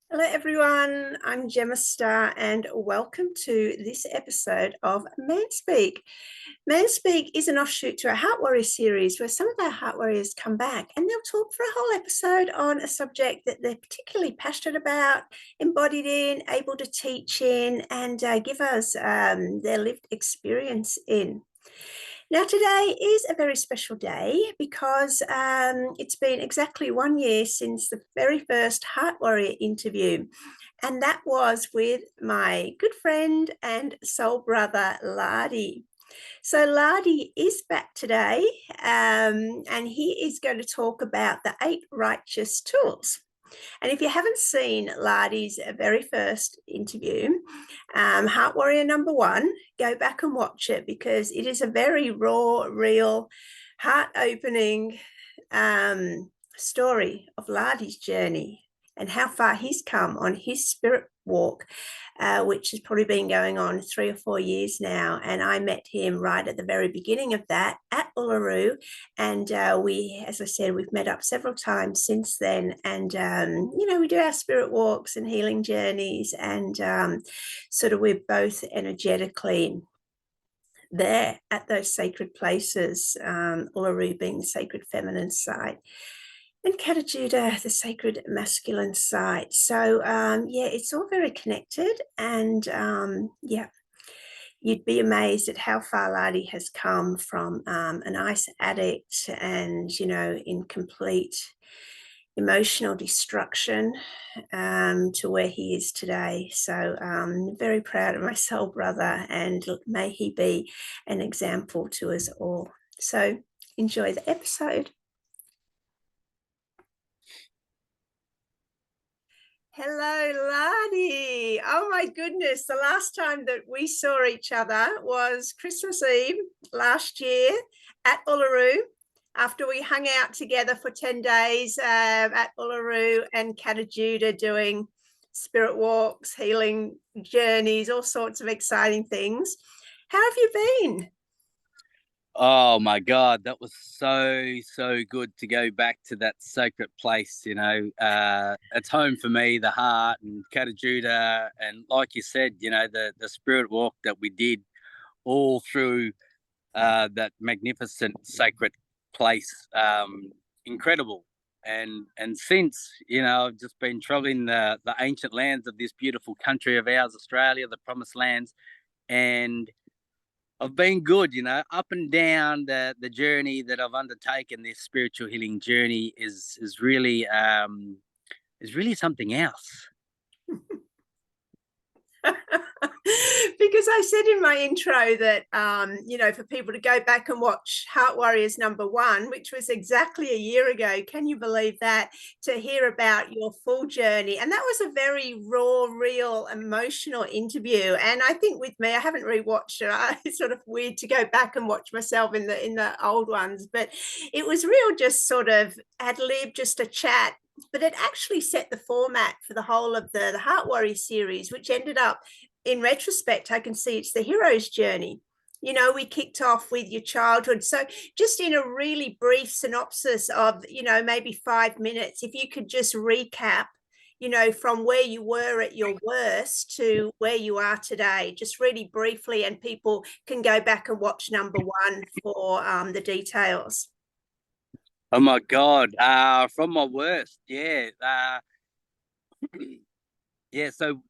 Hello, everyone. I'm Gemma Starr, and welcome to this episode of Manspeak. Manspeak is an offshoot to our Heart Warrior series where some of our Heart Warriors come back and they'll talk for a whole episode on a subject that they're particularly passionate about, embodied in, able to teach in, and give us their lived experience in. Now, today is a very special day because it's been exactly 1 year since the very first Heart Warrior interview, and that was with my good friend and soul brother, Lardy. So, Lardy is back today, and he is going to talk about the 8 righteous tools. And if you haven't seen Lardy's very first interview, Heart Warrior #1, go back and watch it because it is a very raw, real, heart opening story of Lardy's journey and how far he's come on his spirit walk, which has probably been going on 3 or 4 years now. And I met him right at the very beginning of that at Uluru. And as I said, we've met up several times since then. And, we do our spirit walks and healing journeys. And sort of we're both energetically there at those sacred places, Uluru being the sacred feminine site, and Katajuda, the sacred masculine site. So, it's all very connected. And you'd be amazed at how far Lardy has come from an ice addict and, in complete emotional destruction to where he is today. So very proud of my soul brother, and may he be an example to us all. So enjoy the episode. Hello, Lardy. Oh my goodness. The last time that we saw each other was Christmas Eve last year at Uluru, after we hung out together for 10 days at Uluru and Katajuda doing spirit walks, healing journeys, all sorts of exciting things. How have you been? Oh my God, that was so good to go back to that sacred place. It's home for me, the heart and Katajuda, and like you said, the spirit walk that we did all through that magnificent sacred place. Incredible. And since I've just been traveling the ancient lands of this beautiful country of ours, Australia, the promised lands, and I've been good, up and down the journey that I've undertaken. This spiritual healing journey is really something else. Because I said in my intro that, for people to go back and watch Heart Warriors #1, which was exactly a year ago. Can you believe that? To hear about your full journey. And that was a very raw, real, emotional interview. And I think with me, I haven't rewatched it. It's sort of weird to go back and watch myself in the old ones, but it was real, just sort of ad lib, just a chat. But it actually set the format for the whole of the Heart Warrior series, which ended up, in retrospect, I can see it's the hero's journey. We kicked off with your childhood. So just in a really brief synopsis of, maybe 5 minutes, if you could just recap, from where you were at your worst to where you are today, just really briefly, and people can go back and watch #1 for the details. Oh my God, from my worst, yeah. Yeah, so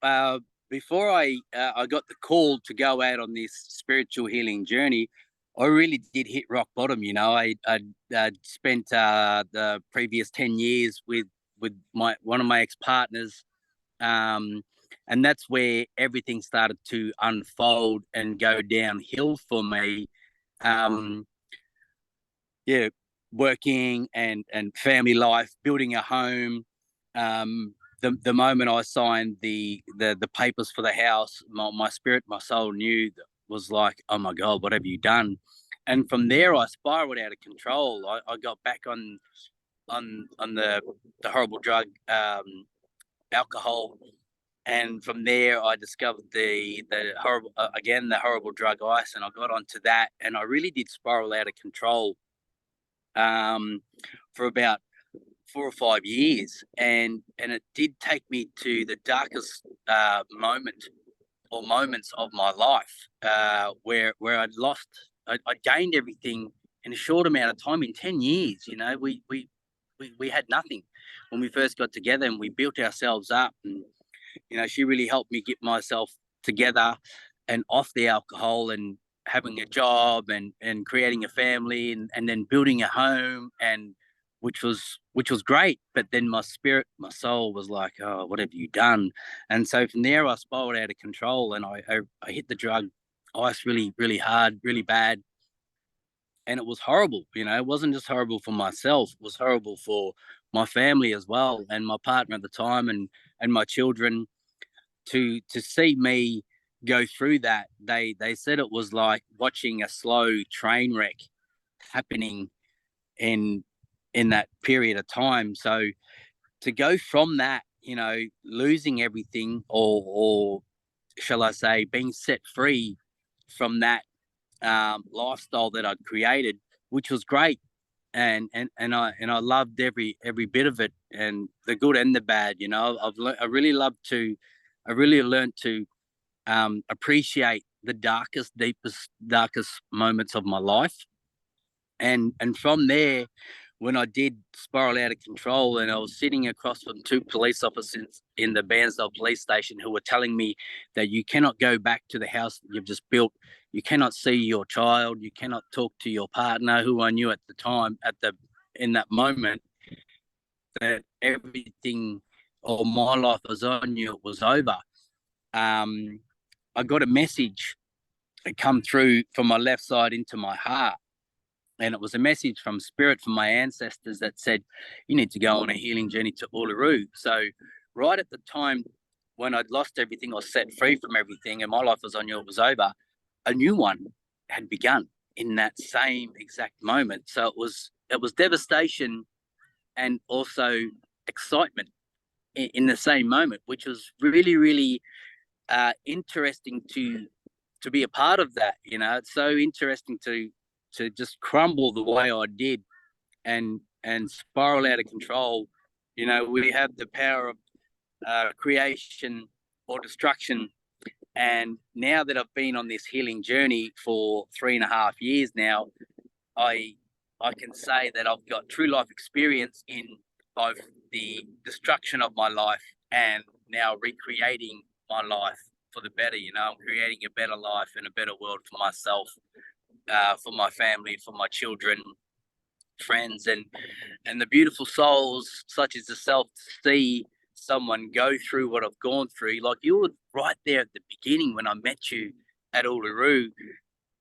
before I got the call to go out on this spiritual healing journey, I really did hit rock bottom. I'd spent the previous 10 years with one of my ex partners, and that's where everything started to unfold and go downhill for me. Um, yeah, working and family life, building a home. The moment I signed the papers for the house, my spirit, my soul knew, that was like, oh my God, what have you done? And from there, I spiraled out of control. I got back on the horrible drug, alcohol, and from there, I discovered the horrible again the horrible drug ice, and I got onto that, and I really did spiral out of control. For about 4 or 5 years, and it did take me to the darkest moments of my life, where I gained everything in a short amount of time. In 10 years, we had nothing when we first got together, and we built ourselves up. And she really helped me get myself together and off the alcohol, and having a job, and creating a family, and then building a home, and which was great. But then my spirit, my soul was like, oh, what have you done? And so from there I spiraled out of control, and I hit the drug ice really, really hard, really bad. And it was horrible. It wasn't just horrible for myself, it was horrible for my family as well, and my partner at the time, and my children. To see me go through that, they said it was like watching a slow train wreck happening in that period of time. So to go from that, losing everything, or shall I say, being set free from that lifestyle that I'd created, which was great. And I loved every bit of it, and the good and the bad. I really learned to appreciate the darkest moments of my life. And from there, when I did spiral out of control, and I was sitting across from two police officers in the Bairnsdale police station, who were telling me that you cannot go back to the house that you've just built, you cannot see your child, you cannot talk to your partner, who I knew at the time, in that moment, that everything, or my life as I knew it was over. I got a message that come through from my left side into my heart. And it was a message from spirit, from my ancestors, that said, you need to go on a healing journey to Uluru. So right at the time when I'd lost everything, or set free from everything, and my life was, I knew it was over, a new one had begun in that same exact moment. So it was devastation and also excitement in the same moment, which was really, really interesting to be a part of that. It's so interesting to just crumble the way I did, and spiral out of control. We have the power of creation or destruction. And now that I've been on this healing journey for 3.5 years now, I I can say that I've got true life experience in both the destruction of my life and now recreating my life for the better. I'm creating a better life and a better world for myself, for my family, for my children, friends, and the beautiful souls such as yourself, to see someone go through what I've gone through. Like, you were right there at the beginning when I met you at Uluru,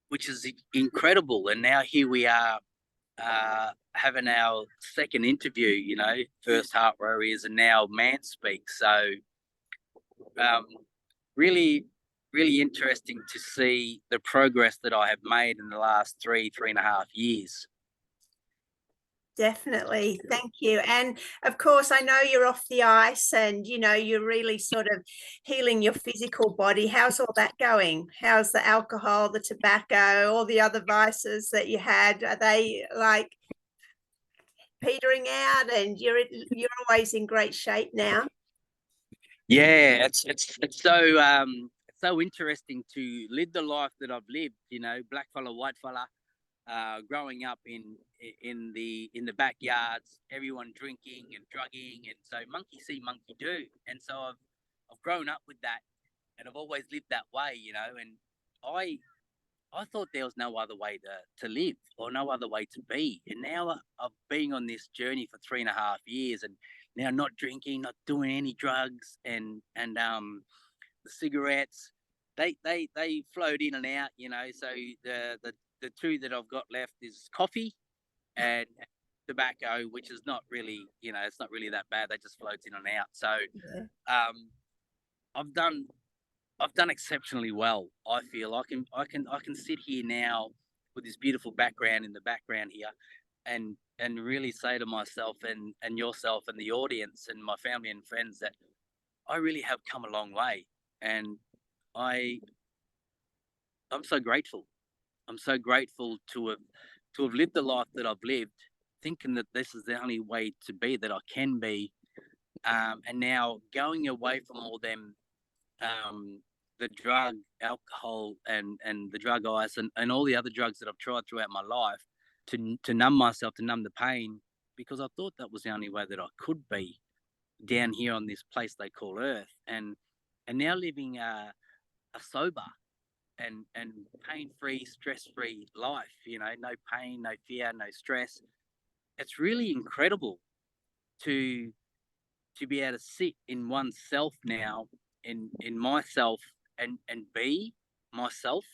which is incredible. And now here we are, having our second interview, first Heart Warriors and now Man Speak. So um, really, really interesting to see the progress that I have made in the last 3.5 years. Definitely. Thank you. And of course, I know you're off the ice, and you're really sort of healing your physical body. How's all that going? How's the alcohol, the tobacco, all the other vices that you had? Are they like petering out, and you're always in great shape now? Yeah, it's so interesting to live the life that I've lived. Black fella, white fella, growing up in the backyards, everyone drinking and drugging, and so monkey see, monkey do. And so I've grown up with that, and I've always lived that way. And I thought there was no other way to live, or no other way to be. And now I've been on this journey for 3.5 years, and now not drinking, not doing any drugs, and the cigarettes, they float in and out. So the two that I've got left is coffee and tobacco, which is not really, it's not really that bad. They just float in and out. So I've done exceptionally well. I feel I can sit here now with this beautiful background in the background here, and really say to myself and yourself and the audience and my family and friends that I really have come a long way. And I'm so grateful. I'm so grateful to have lived the life that I've lived thinking that this is the only way to be, that I can be. And now going away from all them, the drug, alcohol, and the drug ice, and all the other drugs that I've tried throughout my life to numb myself, to numb the pain, because I thought that was the only way that I could be down here on this place they call Earth, and now living a sober and pain-free, stress-free life. No pain, no fear, no stress. It's really incredible to be able to sit in oneself now, in myself, and be myself,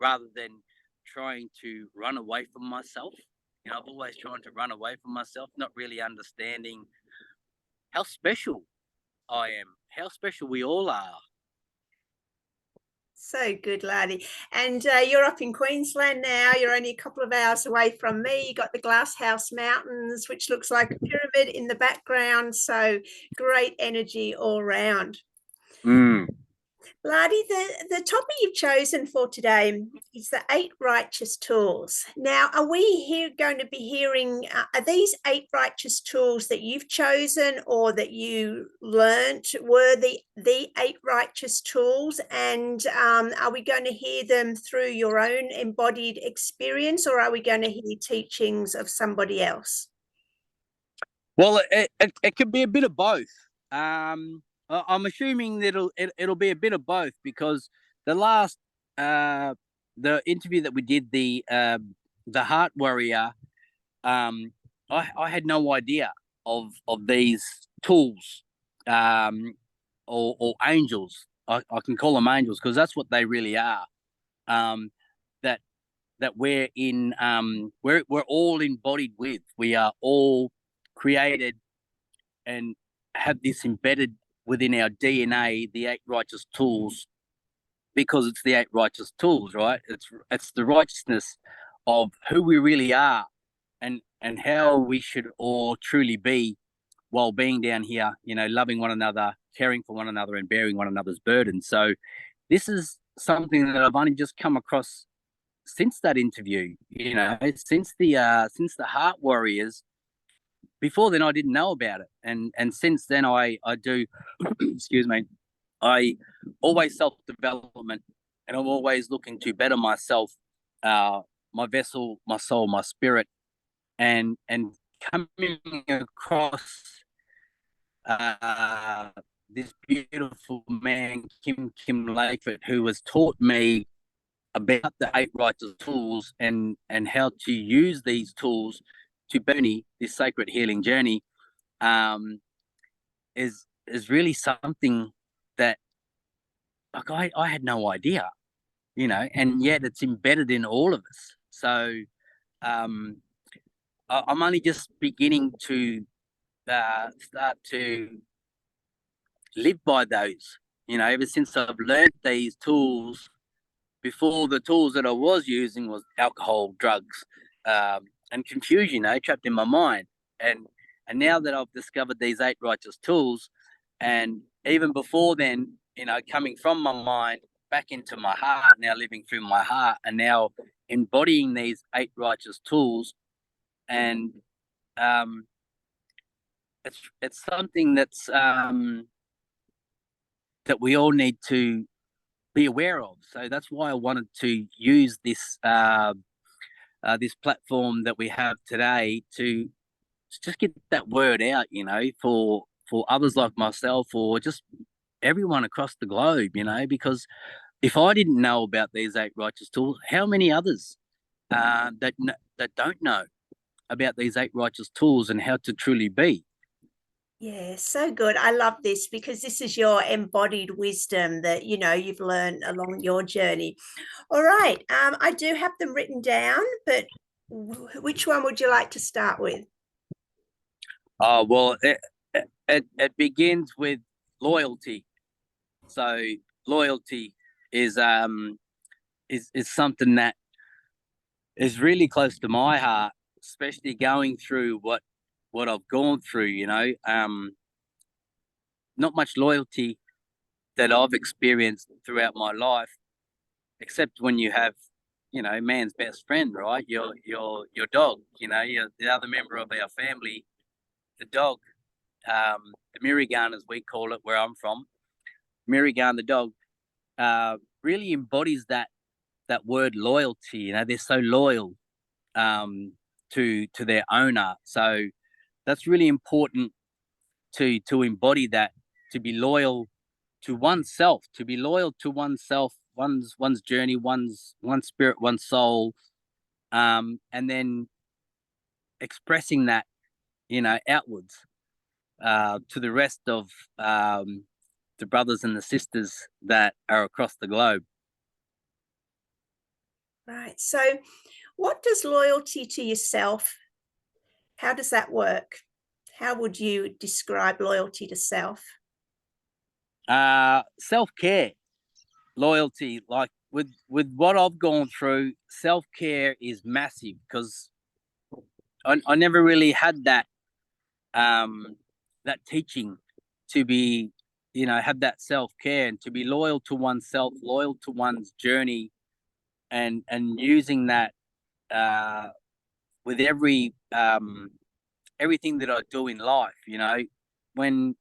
rather than trying to run away from myself. I've always tried to run away from myself, not really understanding how special I am, how special we all are. So good, Lardy. And you're up in Queensland now. You're only a couple of hours away from me. You got the Glasshouse Mountains, which looks like a pyramid in the background. So great energy all round. Mm. Lardy, the topic you've chosen for today is the 8 righteous tools. Now, are we here going to be hearing, are these 8 righteous tools that you've chosen or that you learnt were the 8 righteous tools? And are we going to hear them through your own embodied experience, or are we going to hear teachings of somebody else? Well, it could be a bit of both. I'm assuming that it'll be a bit of both, because the last the interview that we did, the Heart Warrior, I had no idea of these tools, or angels. I can call them angels because that's what they really are. That we're in, we're all embodied with. We are all created and have this embedded within our DNA, the 8 righteous tools, because it's the 8 righteous tools, right? It's the righteousness of who we really are, and how we should all truly be while being down here, loving one another, caring for one another, and bearing one another's burdens. So this is something that I've only just come across since that interview, since the Heart Warriors. Before then, I didn't know about it, and since then, I do. Excuse me. I always self-development, and I'm always looking to better myself, my vessel, my soul, my spirit, and coming across this beautiful man, Kim Layford, who has taught me about the 8 righteous tools, and how to use these tools to journey this sacred healing journey, is really something that, like, I had no idea, and yet it's embedded in all of us. So I'm only just beginning to start to live by those. Ever since I've learned these tools. Before, the tools that I was using was alcohol, drugs, and confusion, trapped in my mind. And now that I've discovered these 8 righteous tools, and even before then, coming from my mind back into my heart, now living through my heart, and now embodying these 8 righteous tools, and it's something that's that we all need to be aware of. So that's why I wanted to use this this platform that we have today to just get that word out, for others like myself, or just everyone across the globe, because if I didn't know about these 8 righteous tools, how many others that don't know about these 8 righteous tools and how to truly be? Yeah, so good. I love this because this is your embodied wisdom that you've learned along your journey. All right, I do have them written down, but which one would you like to start with? Oh, well, it begins with loyalty. So loyalty is is something that is really close to my heart, especially going through what I've gone through. Not much loyalty that I've experienced throughout my life, except when you have man's best friend, right? Your dog. You're the other member of our family, the dog. The Mirigan, as we call it, where I'm from, Mirigan, the dog, really embodies that word loyalty. They're so loyal to their owner. So that's really important to embody that, to be loyal to oneself, one's journey, one's spirit, one's soul, and then expressing that, outwards to the rest of the brothers and the sisters that are across the globe. Right. So, what does loyalty to yourself, how does that work? How would you describe loyalty to self? Self-care, loyalty, like with what I've gone through, self-care is massive, because I never really had that that teaching to be, have that self-care and to be loyal to oneself, loyal to one's journey, and using that with everything that I do in life. When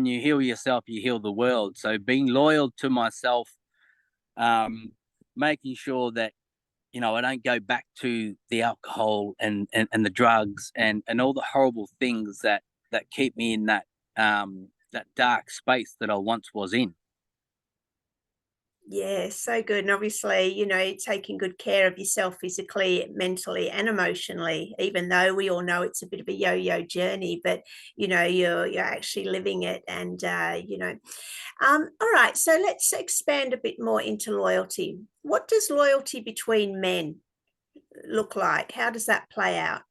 you heal yourself, you heal the world. So being loyal to myself, making sure that I don't go back to the alcohol and the drugs and all the horrible things that keep me in that dark space that I once was in. Yeah, so good. And obviously, taking good care of yourself physically, mentally, and emotionally, even though we all know it's a bit of a yo-yo journey, but you're actually living it. And all right, so let's expand a bit more into loyalty. What does loyalty between men look like? How does that play out?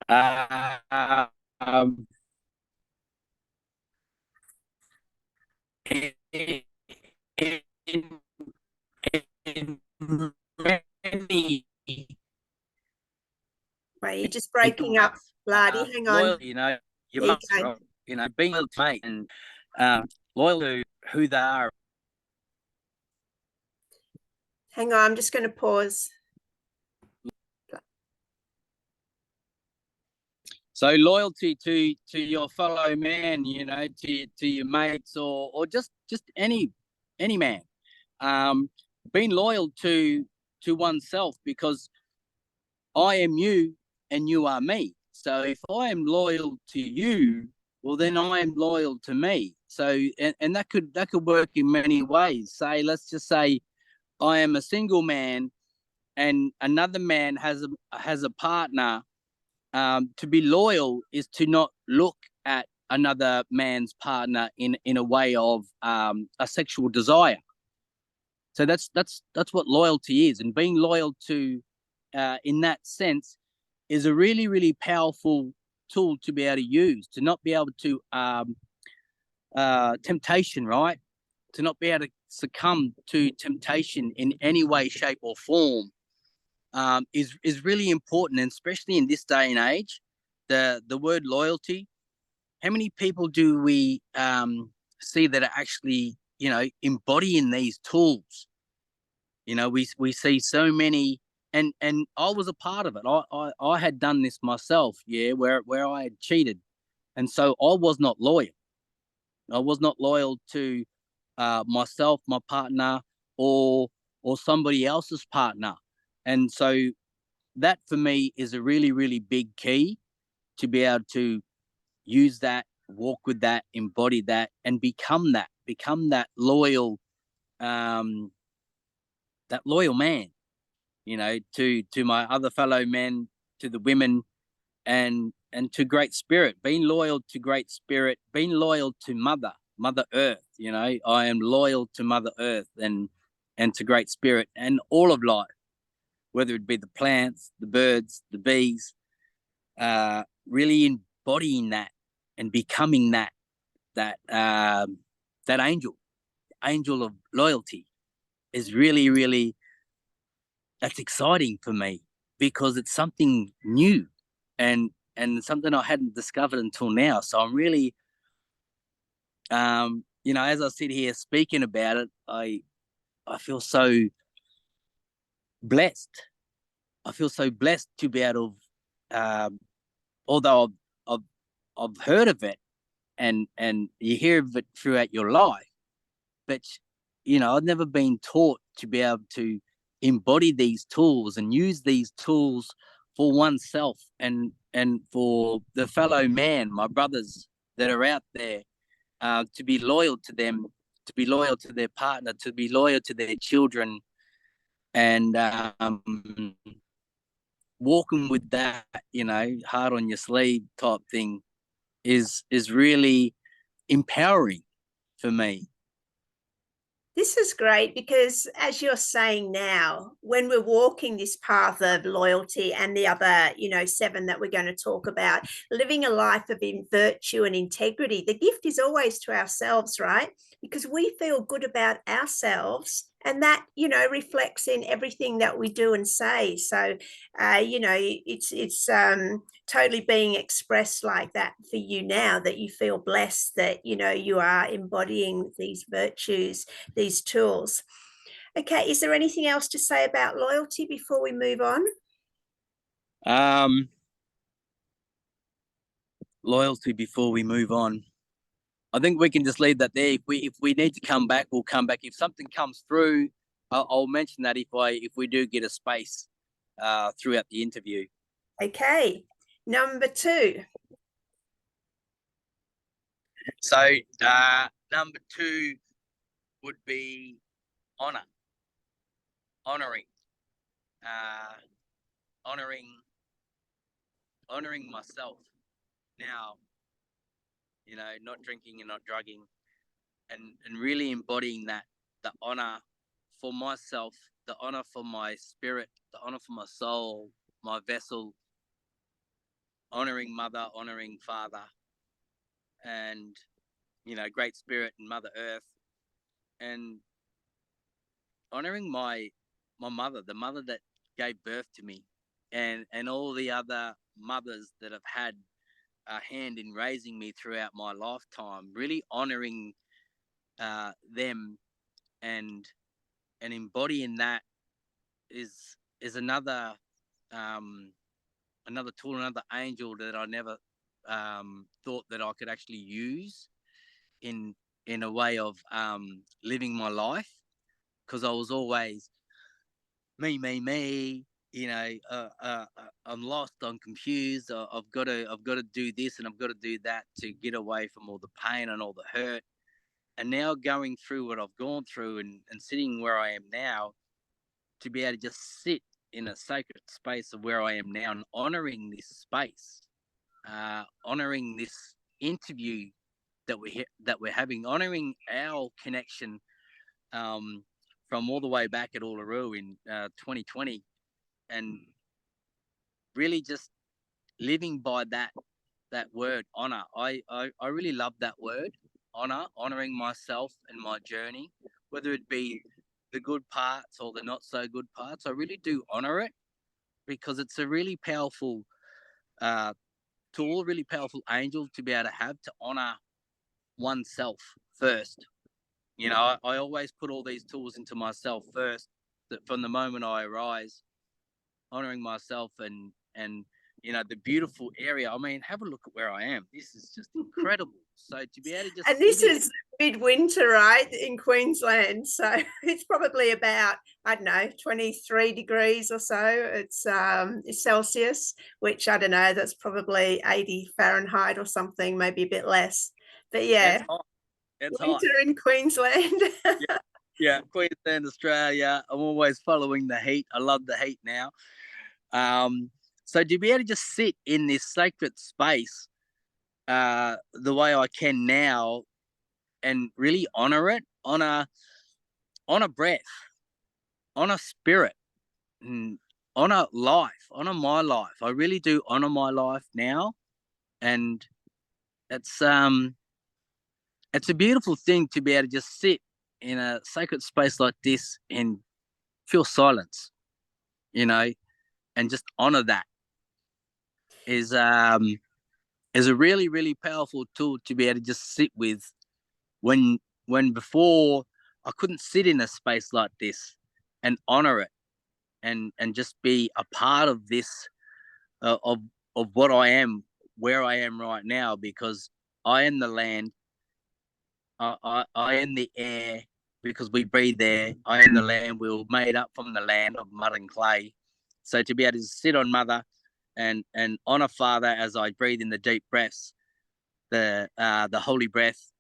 Um, in, in, in many Right, you're just breaking up, ways, Lardy. Hang on. loyal, you There you must, go. right? Being loyal to mate and loyal to who they are. Hang on, I'm just going to pause. So loyalty to your fellow man, to your mates, or just any man. Being loyal to oneself, because I am you and you are me. So if I am loyal to you, well then I am loyal to me. So and that could work in many ways. Say, let's just say I am a single man and another man has a partner. To be loyal is to not look at another man's partner in a way of a sexual desire. So that's what loyalty is, and being loyal to, in that sense, is a really really powerful tool to be able to use, to not be able to temptation, right? To not be able to succumb to temptation in any way, shape, or form, is really important, and especially in this day and age, the word loyalty. How many people do we see that are actually embodying these tools? We see so many, and I was a part of it. I had done this myself, yeah, where I had cheated, and so I was not loyal. I was not loyal to myself, my partner, or somebody else's partner, and so that for me is a really really big key to be able to use that, walk with that, embody that, and become that loyal, um, man, to my other fellow men, to the women, and to Great Spirit. Being loyal to Great Spirit, being loyal to Mother Earth. I am loyal to Mother Earth and to Great Spirit and all of life, whether it be the plants, the birds, the bees. Really embodying that and becoming that angel of loyalty is really really, that's exciting for me, because it's something new and something I hadn't discovered until now. So I'm really, as I sit here speaking about it, I feel so blessed. I feel so blessed to be able to, although I've, I've heard of it, and you hear of it throughout your life, but I've never been taught to be able to embody these tools and use these tools for oneself and for the fellow man, my brothers that are out there, to be loyal to them, to be loyal to their partner, to be loyal to their children, and walking with that, heart on your sleeve type thing is really empowering for me. This is great because, as you're saying now, when we're walking this path of loyalty and the other, 7 that we're going to talk about, living a life of virtue and integrity, the gift is always to ourselves, right? Because we feel good about ourselves, and that reflects in everything that we do and say. So it's totally being expressed like that for you now, that you feel blessed that you are embodying these virtues, these tools. Okay, is there anything else to say about loyalty before we move on? Loyalty before we move on, I think we can just leave that there. If we need to come back, we'll come back. If something comes through, I'll mention that if we do get a space throughout the interview. Okay, number 2. So number 2 would be honoring, uh, honoring myself. Now, not drinking and not drugging, and really embodying that, the honor for myself, the honor for my spirit, the honor for my soul, my vessel, honoring mother, honoring father, and great spirit and mother earth, and honoring my mother, the mother that gave birth to me, and all the other mothers that have had a hand in raising me throughout my lifetime. Really honoring them, and embodying that is another another tool, another angel that I never thought that I could actually use in a way of living my life, because I was always me. I'm lost, I'm confused. I've got to do this and I've got to do that to get away from all the pain and all the hurt. And now going through what I've gone through, and sitting where I am now, to be able to just sit in a sacred space of where I am now and honoring this space, honoring this interview that we're having, honoring our connection from all the way back at Uluru in 2020, and really just living by that word, honor. I really love that word, honor, honoring myself and my journey, whether it be the good parts or the not so good parts. I really do honor it, because it's a really powerful tool, really powerful angel to be able to have, to honor oneself first. I always put all these tools into myself first, that from the moment I arise, honoring myself and the beautiful area. I mean, have a look at where I am. This is just incredible. So to be able to just, and this is midwinter, right, in Queensland, so it's probably about, I don't know, 23 degrees or so. It's Celsius, which, I don't know, that's probably 80 Fahrenheit or something, maybe a bit less, but yeah, it's hot. It's winter hot in Queensland. yeah, Queensland, Australia. I'm always following the heat. I love the heat now. So to be able to just sit in this sacred space the way I can now, and really honor it, honor breath, honor spirit, and honor life, honor my life. I really do honor my life now, and it's a beautiful thing to be able to just sit in a sacred space like this and feel silence, and just honor that is a really, really powerful tool to be able to just sit with, when before I couldn't sit in a space like this and honor it and just be a part of this, of what I am, where I am right now, because I am the land, I am the air, because we breathe air. I am the land. We were made up from the land of mud and clay. So to be able to sit on mother and honor father as I breathe in the deep breaths, the holy breath,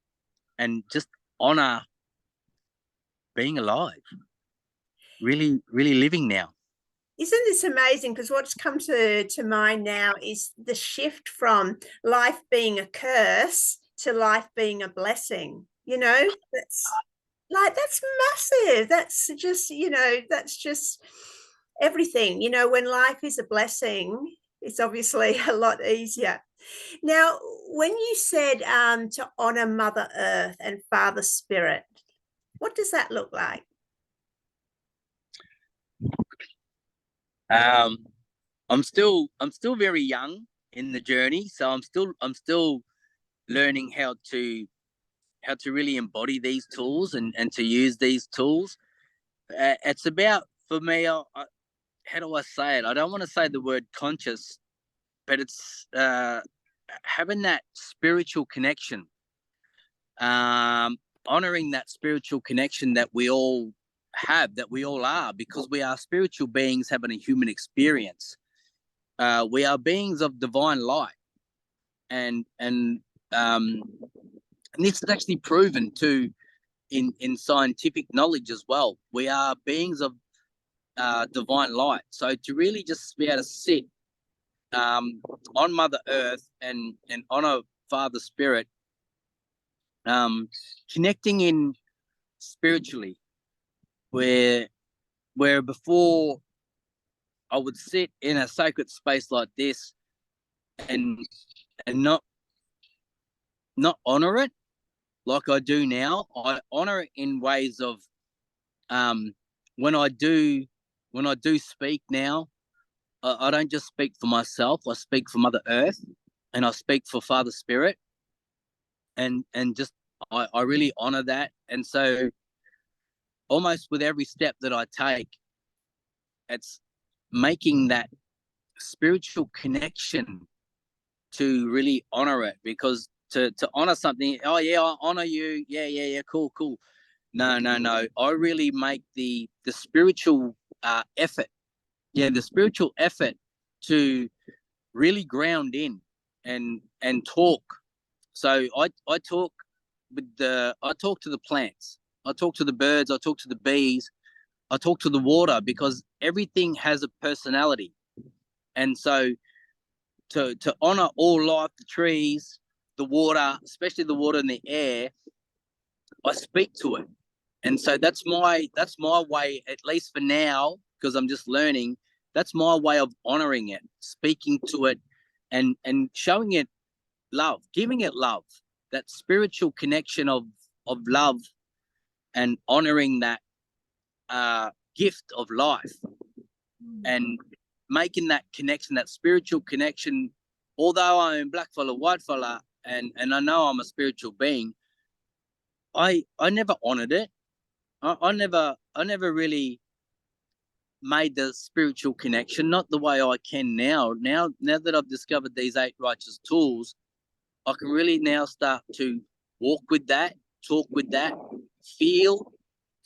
and just honor being alive, really, really living now. Isn't this amazing? Because what's come to mind now is the shift from life being a curse to life being a blessing. That's massive. That's just everything. When life is a blessing, it's obviously a lot easier. Now, when you said to honor Mother Earth and Father Spirit, what does that look like? I'm still very young in the journey, so I'm still learning how to really embody these tools and to use these tools. It's about, for me, how do I say it? I don't want to say the word conscious, but it's having that spiritual connection, honoring that spiritual connection that we all have, that we all are, because we are spiritual beings having a human experience. We are beings of divine light, and this is actually proven to in scientific knowledge as well. We are beings of divine light. So to really just be able to sit on Mother Earth and honor Father Spirit, connecting in spiritually, where before I would sit in a sacred space like this and not honor it like I do now. I honor it in ways of when I do speak now, I don't just speak for myself. I speak for Mother Earth, and I speak for Father Spirit, and just I really honor that. And so almost with every step that I take, it's making that spiritual connection to really honor it, because to honor something, oh yeah, I honor you, yeah, cool. No. I really make the spiritual effort, the spiritual effort to really ground in and talk. So I talk I talk to the plants, I talk to the birds, I talk to the bees, I talk to the water, because everything has a personality. And so to honor all life, the trees, the water, especially the water and the air, I speak to it. And so that's my way, at least for now, because I'm just learning. That's my way of honoring it, speaking to it, and showing it love, giving it love, that spiritual connection of love, and honoring that gift of life, and making that connection, that spiritual connection. Although I'm black fella, white fella, and I know I'm a spiritual being, I never honored it. I never really made the spiritual connection, not the way I can now. Now that I've discovered these 8 righteous tools, I can really now start to walk with that, talk with that, feel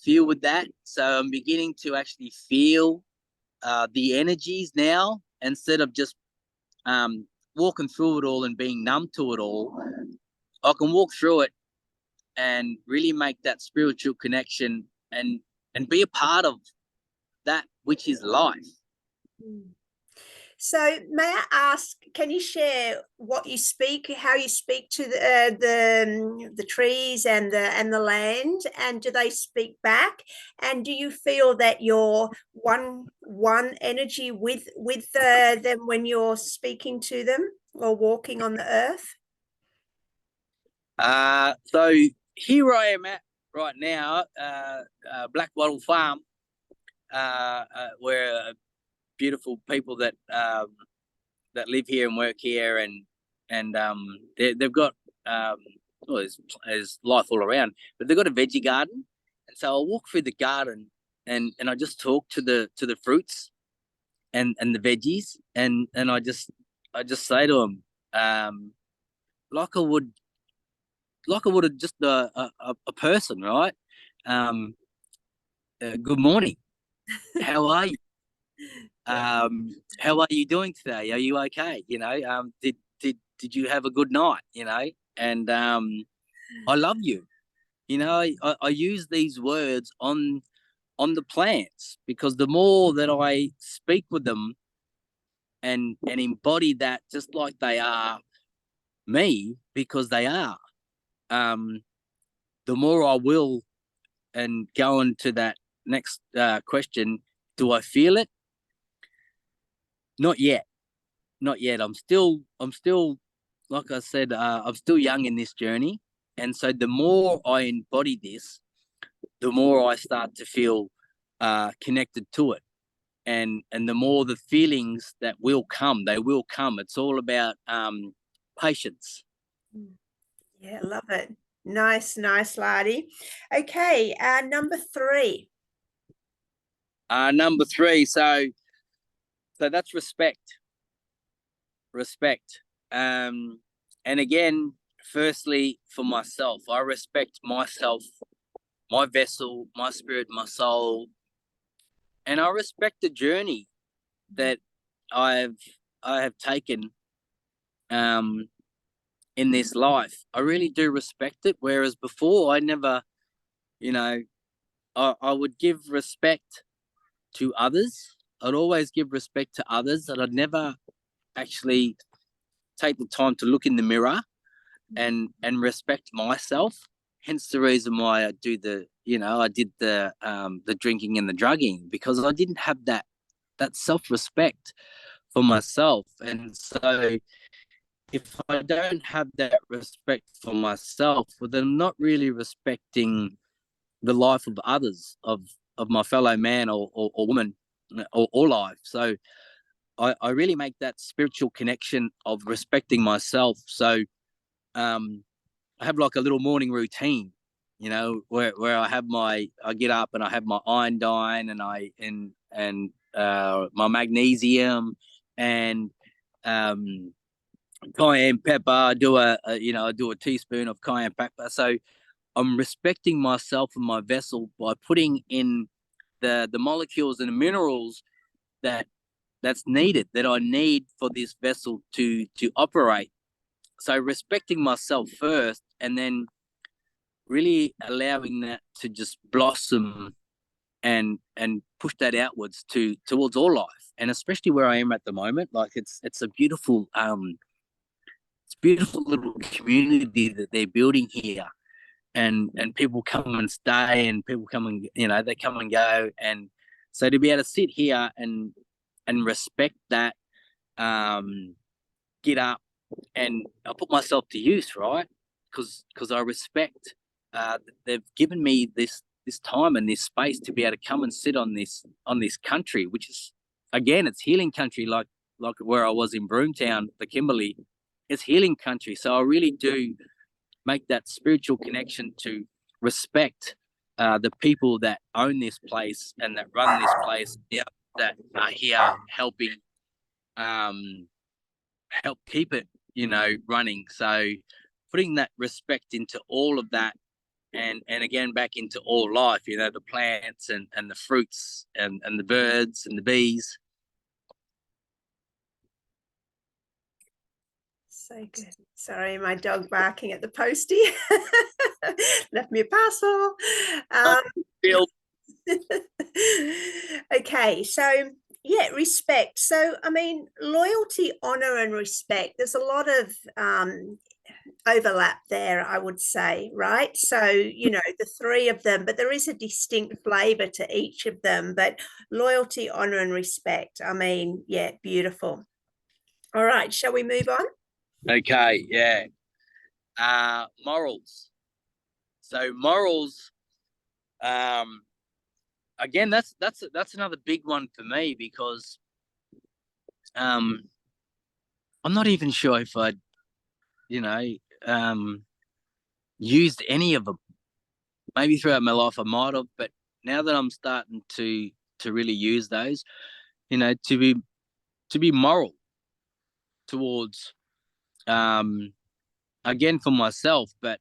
with that. So I'm beginning to actually feel the energies now, instead of just walking through it all and being numb to it all. I can walk through it and really make that spiritual connection, and be a part of that which is life. So, may I ask, can you share what you speak, how you speak to the trees and the land, and do they speak back? And do you feel that you're one energy with them when you're speaking to them or walking on the earth? So here I am at right now, Black Wattle Farm, where beautiful people that live here and work here, and they've got well, there's life all around, but they've got a veggie garden, and so I walk through the garden, and I just talk to the fruits and the veggies, and I just say to them, like I would have just a person, right? Um, Good morning. How are you? How are you doing today? Are you okay? Did you have a good night? And I love you. I use these words on the plants, because the more that I speak with them and embody that, just like they are me, because they are, um, the more I will. And go into that next question, do I feel it? Not yet, not yet. I'm still, like I said, I'm still young in this journey, and so the more I embody this, the more I start to feel connected to it, and the more the feelings that will come, they will come. It's all about patience. Yeah, love it. Nice, nice, Lardy. Okay, number 3. Number three, so that's respect. And again, firstly, for myself, I respect myself, my vessel, my spirit, my soul, and I respect the journey that I've I have taken um in this life. I really do respect it. Whereas before, I never, you know, I would give respect to others. I'd always give respect to others, and I'd never actually take the time to look in the mirror and respect myself. Hence the reason why I did the drinking and the drugging, because I didn't have that self-respect for myself. And so if I don't have that respect for myself, well, then I'm not really respecting the life of others, of my fellow man or woman, or life. So I really make that spiritual connection of respecting myself. So um, I have like a little morning routine, where I get up and I have my iodine and my magnesium and um, cayenne pepper. I do a teaspoon of cayenne pepper. So I'm respecting myself and my vessel by putting in the molecules and the minerals that that's needed, that I need for this vessel to operate. So respecting myself first, and then really allowing that to just blossom and push that outwards towards all life, and especially where I am at the moment. Like it's a beautiful little community that they're building here, and people come and stay, and people come and they come and go. And so to be able to sit here and respect that, um get up, and I put myself to use, right? Because I respect they've given me this time and this space to be able to come and sit on this country, which is, again, it's healing country, like where I was in Broomtown, the Kimberley. It's healing country. So I really do make that spiritual connection to respect the people that own this place and that run this place, yeah, that are here helping um, help keep it, running. So putting that respect into all of that, and again back into all life, the plants and the fruits and the birds and the bees. So good. Sorry, my dog barking at the postie. Left me a parcel. Okay, so yeah, respect. So I mean, loyalty, honor, and respect. There's a lot of overlap there, I would say, right? So the 3 of them, but there is a distinct flavor to each of them. But loyalty, honor, and respect. I mean, yeah, beautiful. All right, shall we move on? Okay, yeah. Morals. So morals, um, again, that's another big one for me, because um, I'm not even sure if I'd, you know, um, used any of them. Maybe throughout my life I might have, but now that I'm starting to really use those, to be moral towards, again, for myself, but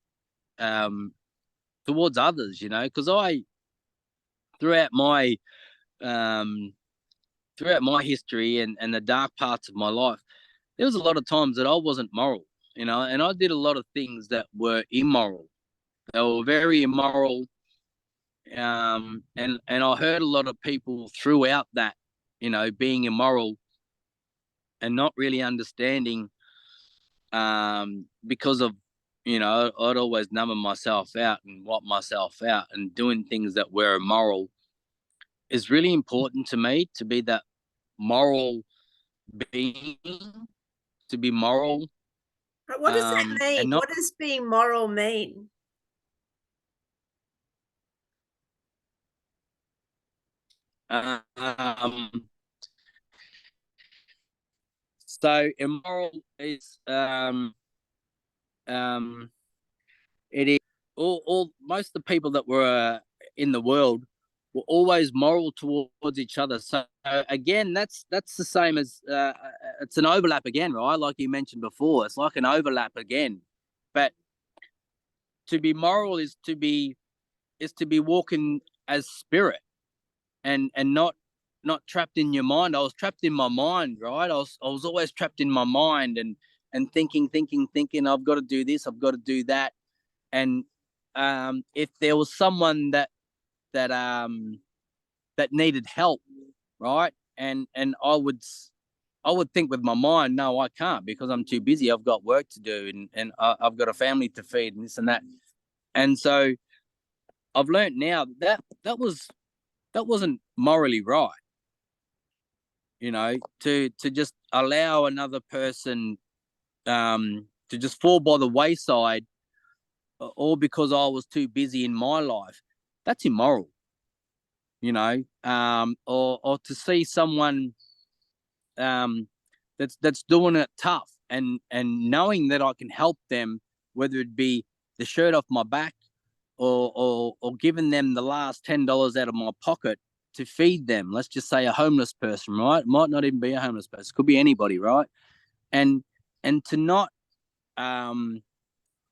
towards others, because I throughout my um, throughout my history and the dark parts of my life, there was a lot of times that I wasn't moral, and I did a lot of things that were immoral. They were very immoral, and I heard a lot of people throughout that, being immoral and not really understanding, because of, I'd always number myself out and wipe myself out, and doing things that were immoral is really important to me, to be that moral being, to be moral, What does that and mean? not, What does being moral mean? um, so immoral is, um, it is all most of the people that were in the world were always moral towards each other. So again, that's the same as, it's an overlap again, right? Like you mentioned before, it's like an overlap again. But to be moral is to be walking as spirit, and not trapped in your mind. I was trapped in my mind, right? I was always trapped in my mind, and thinking, I've got to do this, I've got to do that. And if there was someone that that needed help, right? And I would think with my mind, no, I can't, because I'm too busy. I've got work to do, and I've got a family to feed, and this and that. And so I've learned now that wasn't morally right, to just allow another person, to just fall by the wayside, all because I was too busy in my life. That's immoral, or to see someone, um, that's doing it tough, and knowing that I can help them, whether it be the shirt off my back, or giving them the last $10 out of my pocket to feed them. Let's just say a homeless person, right? Might not even be a homeless person, could be anybody, right? And to not, um,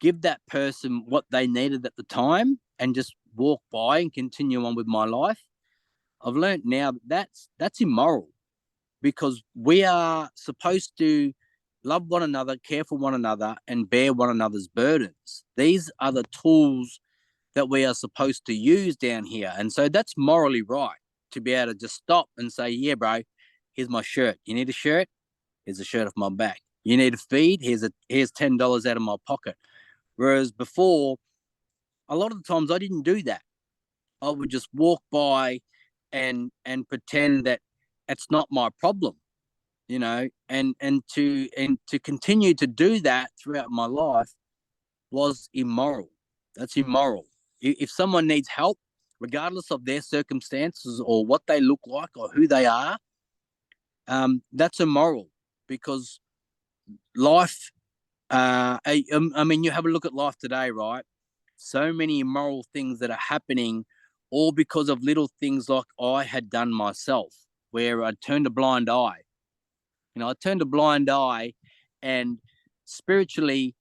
give that person what they needed at the time, and just walk by and continue on with my life. I've learned now that that's immoral, because we are supposed to love one another, care for one another, and bear one another's burdens. These are the tools that we are supposed to use down here. And so that's morally right, to be able to just stop and say, yeah, bro, here's my shirt. You need a shirt? Here's a shirt off my back. You need a feed? Here's $10 out of my pocket. Whereas before, a lot of the times I didn't do that. I would just walk by and pretend that it's not my problem, and to continue to do that throughout my life was immoral. That's immoral. If someone needs help, regardless of their circumstances or what they look like or who they are, that's immoral, because life. I mean, you have a look at life today, right? So many immoral things that are happening, all because of little things like I had done myself, where I turned a blind eye. I turned a blind eye, and spiritually,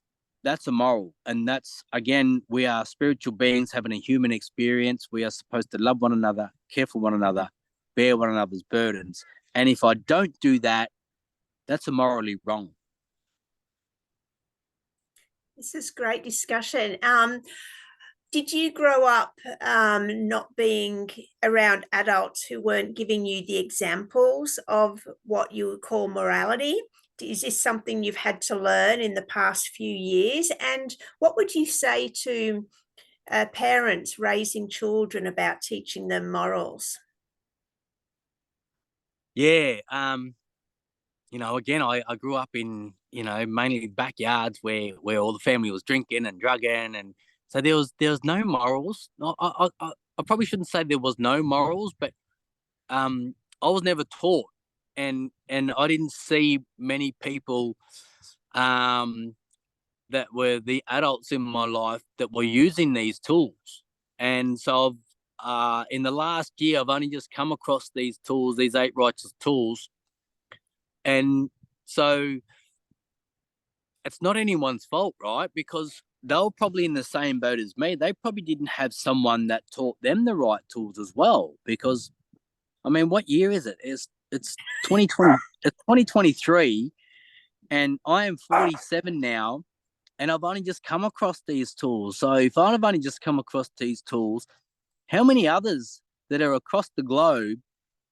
that's immoral. And that's, again, we are spiritual beings having a human experience. We are supposed to love one another, care for one another, bear one another's burdens. And if I don't do that, that's morally wrong. This is great discussion. Did you grow up not being around adults who weren't giving you the examples of what you would call morality? Is this something you've had to learn in the past few years? And what would you say to parents raising children about teaching them morals? Yeah. Again, I grew up in, mainly backyards where all the family was drinking and drugging, and so there was no morals. I probably shouldn't say there was no morals, but I was never taught, and I didn't see many people, that were the adults in my life that were using these tools, and so in the last year, I've only just come across these tools, these 8 righteous tools. And so it's not anyone's fault, right? Because they were probably in the same boat as me. They probably didn't have someone that taught them the right tools as well. Because, I mean, what year is it? It's 2020, it's 2023, and I am 47 now, and I've only just come across these tools. So if I've only just come across these tools, how many others that are across the globe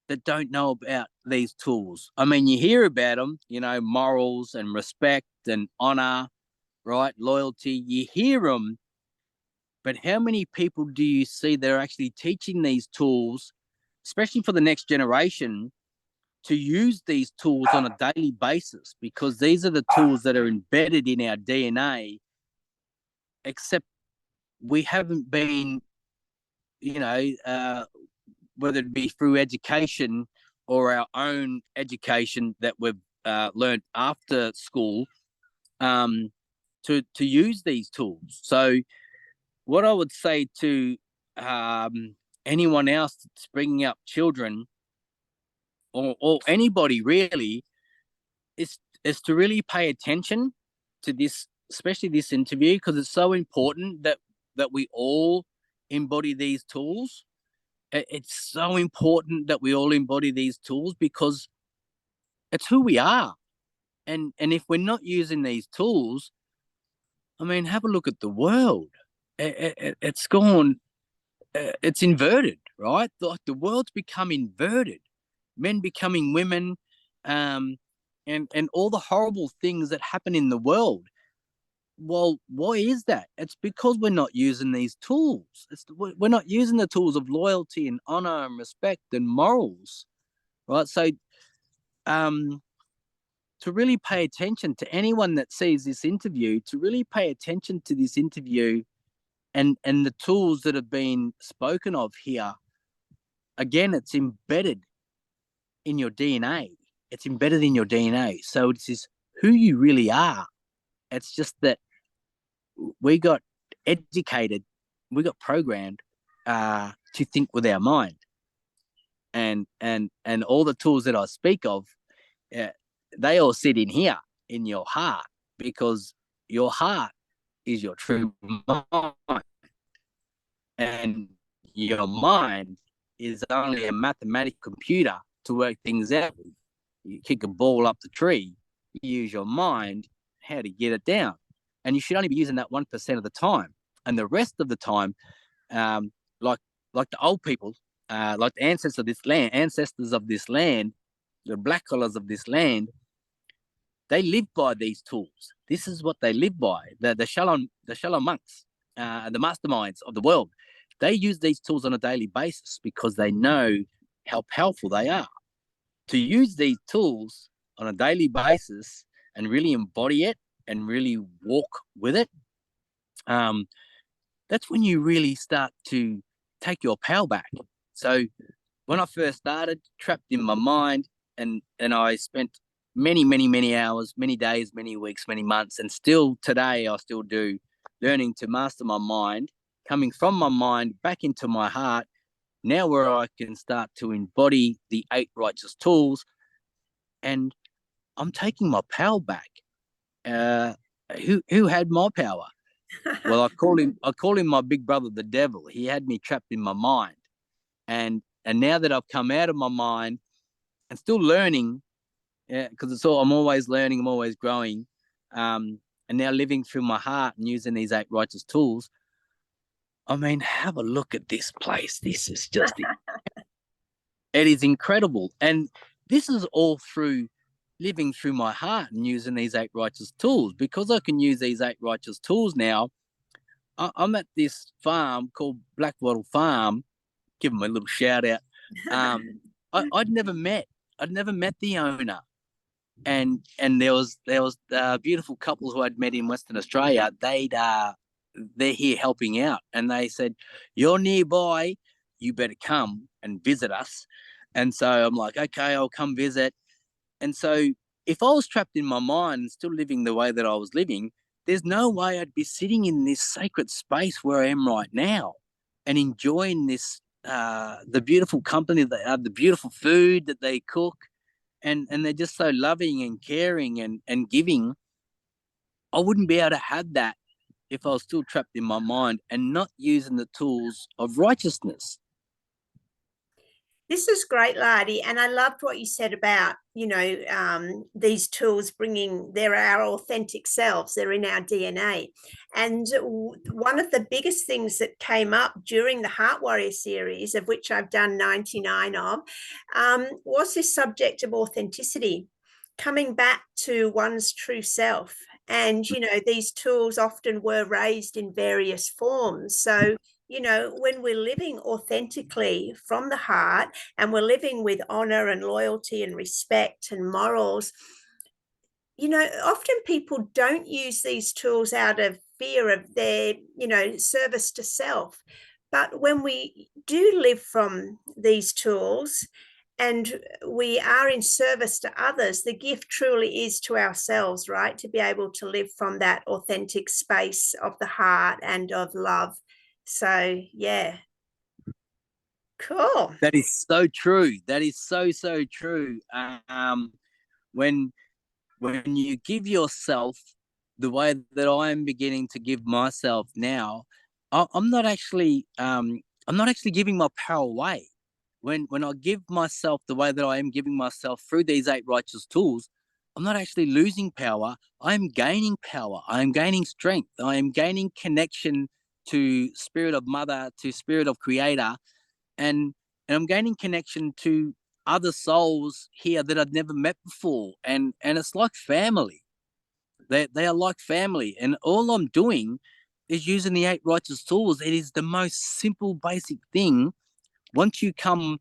that don't know about these tools? I mean, you hear about them, morals and respect and honor, right? Loyalty, you hear them, but how many people do you see that are actually teaching these tools, especially for the next generation, to use these tools on a daily basis? Because these are the tools that are embedded in our DNA, except we haven't been, whether it be through education or our own education that we've learned after school, to use these tools. So what I would say to anyone else that's bringing up children, or anybody really, is to really pay attention to this, especially this interview, because it's so important that we all embody these tools. It's so important that we all embody these tools because it's who we are. And if we're not using these tools, I mean, have a look at the world. It's gone, it's inverted, right? Like the world's become inverted. Men becoming women, and all the horrible things that happen in the world. Well, why is that? It's because we're not using these tools. We're not using the tools of loyalty and honor and respect and morals, right? So, to really pay attention to anyone that sees this interview, to really pay attention to this interview and the tools that have been spoken of here. Again, it's embedded in your DNA. It's embedded in your DNA. So it's just who you really are. It's just that we got educated, we got programmed to think with our mind, and all the tools that I speak of, they all sit in here in your heart, because your heart is your true mind, and your mind is only a mathematical computer to work things out. You kick a ball up the tree, you use your mind how to get it down, and you should only be using that 1% of the time, and the rest of the time, like the old people, like the ancestors of this land, the black colors of this land, they live by these tools. This is what they live by. The Shalom monks, the masterminds of the world, they use these tools on a daily basis because they know how powerful they are. To use these tools on a daily basis and really embody it and really walk with it, that's when you really start to take your power back. So when I first started, trapped in my mind, and I spent many hours, many days, many weeks, many months, and still today I still do, learning to master my mind, coming from my mind back into my heart, now where I can start to embody the 8 righteous tools, and I'm taking my power back. Who had my power? Well, I call him my big brother, the devil. He had me trapped in my mind, and now that I've come out of my mind and still learning, because I'm always learning, I'm always growing, and now living through my heart and using these 8 righteous tools. I mean, have a look at this place. This is just it is incredible, and this is all through living through my heart and using these 8 righteous tools. Because I can use these 8 righteous tools now, I'm at this farm called Blackwattle Farm. Give them a little shout out. I'd never met the owner, and there was a beautiful couple who I'd met in Western Australia. They're here helping out, and they said, "You're nearby, you better come and visit us." And so I'm like, "Okay, I'll come visit." And so if I was trapped in my mind and still living the way that I was living, there's no way I'd be sitting in this sacred space where I am right now and enjoying this the beautiful company they have, the beautiful food that they cook, and they're just so loving and caring and giving. I wouldn't be able to have that if I was still trapped in my mind and not using the tools of righteousness. This is great, Lardy, and I loved what you said about, these tools they're our authentic selves, they're in our DNA. And one of the biggest things that came up during the Heart Warrior series, of which I've done 99 of, was this subject of authenticity, coming back to one's true self. And, these tools often were raised in various forms. So, when we're living authentically from the heart and we're living with honor and loyalty and respect and morals, often people don't use these tools out of fear of their, service to self. But when we do live from these tools and we are in service to others, the gift truly is to ourselves, right? To be able to live from that authentic space of the heart and of love. So, yeah, cool. That is so true. That is so true. When when you give yourself the way that I'm beginning to give myself now, I'm not actually giving my power away. When I give myself the way that I am giving myself through these 8 righteous tools, I'm not actually losing power. I am gaining power. I am gaining strength. I am gaining connection to spirit of mother, to spirit of creator, and I'm gaining connection to other souls here that I'd never met before, and it's like family. They are like family, and all I'm doing is using the 8 righteous tools. It is the most simple, basic thing. Once you come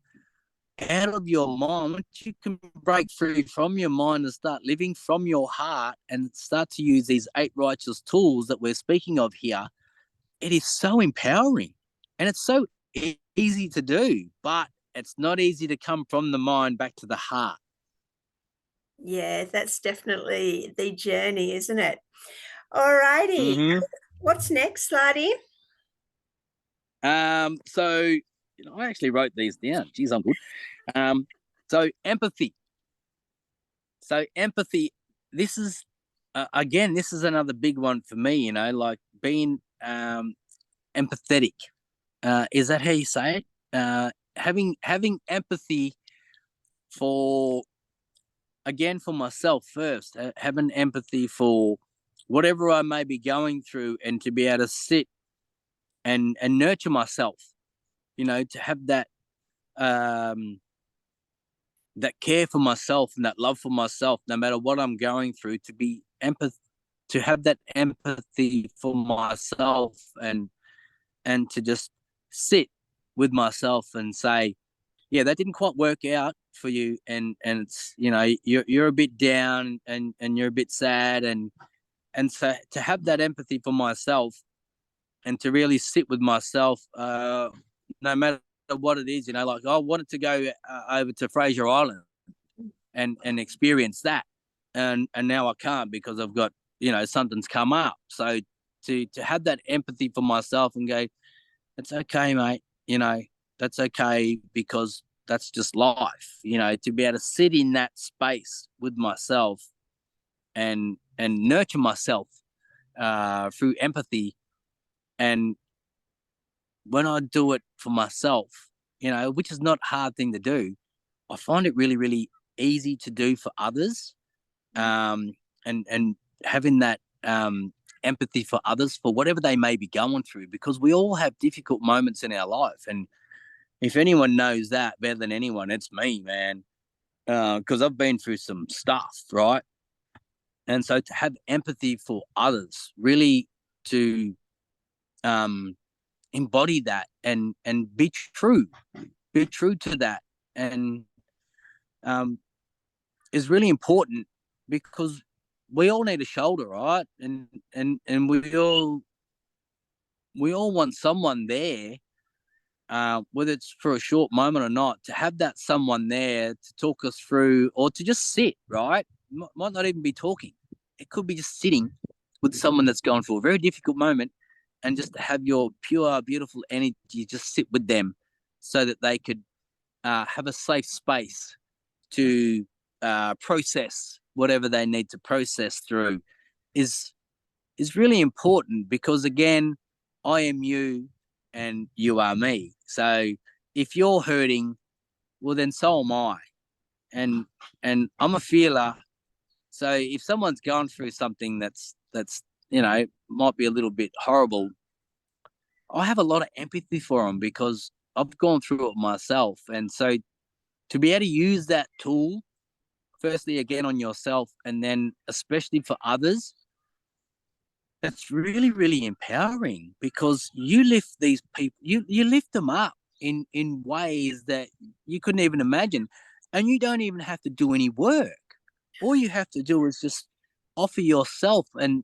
out of your mind, once you can break free from your mind and start living from your heart and start to use these 8 righteous tools that we're speaking of here, it is so empowering, and it's so easy to do, but it's not easy to come from the mind back to the heart. Yeah, that's definitely the journey, isn't it? All righty. Mm-hmm. What's next, Lardy? So I actually wrote these down. Geez, I'm good. So empathy. So empathy. This is again, this is another big one for me. Like being empathetic. Is that how you say it? Having empathy for, again, for myself first, having empathy for whatever I may be going through, and to be able to sit and nurture myself, to have um, that care for myself and that love for myself, no matter what I'm going through, to have that empathy for myself, and to just sit with myself and say, yeah, that didn't quite work out for you, and it's, you're a bit down, and you're a bit sad, and so to have that empathy for myself, and to really sit with myself, no matter what it is, like I wanted to go over to Fraser Island and experience that, and now I can't because I've got, something's come up. So to have that empathy for myself and go, it's okay, mate, that's okay, because that's just life, to be able to sit in that space with myself and nurture myself through empathy. And when I do it for myself, which is not a hard thing to do, I find it really, really easy to do for others. And having that empathy for others for whatever they may be going through, because we all have difficult moments in our life. And if anyone knows that better than anyone, it's me, man. Because I've been through some stuff, right? And so to have empathy for others, really to embody that, and be true to that, and is really important, because we all need a shoulder, right? And we all want someone there, whether it's for a short moment or not, to have that someone there to talk us through, or to just sit, right? Might not even be talking. It could be just sitting with someone that's going through a very difficult moment, and just to have your pure, beautiful energy, just sit with them so that they could have a safe space to process whatever they need to process through is really important, because again, I am you and you are me. So if you're hurting, well then so am I. And I'm a feeler. So if someone's gone through something that's might be a little bit horrible, I have a lot of empathy for them because I've gone through it myself. And so to be able to use that tool, firstly again on yourself, and then especially for others, it's really, really empowering, because you lift these people, you lift them up in ways that you couldn't even imagine. And you don't even have to do any work. All you have to do is just offer yourself and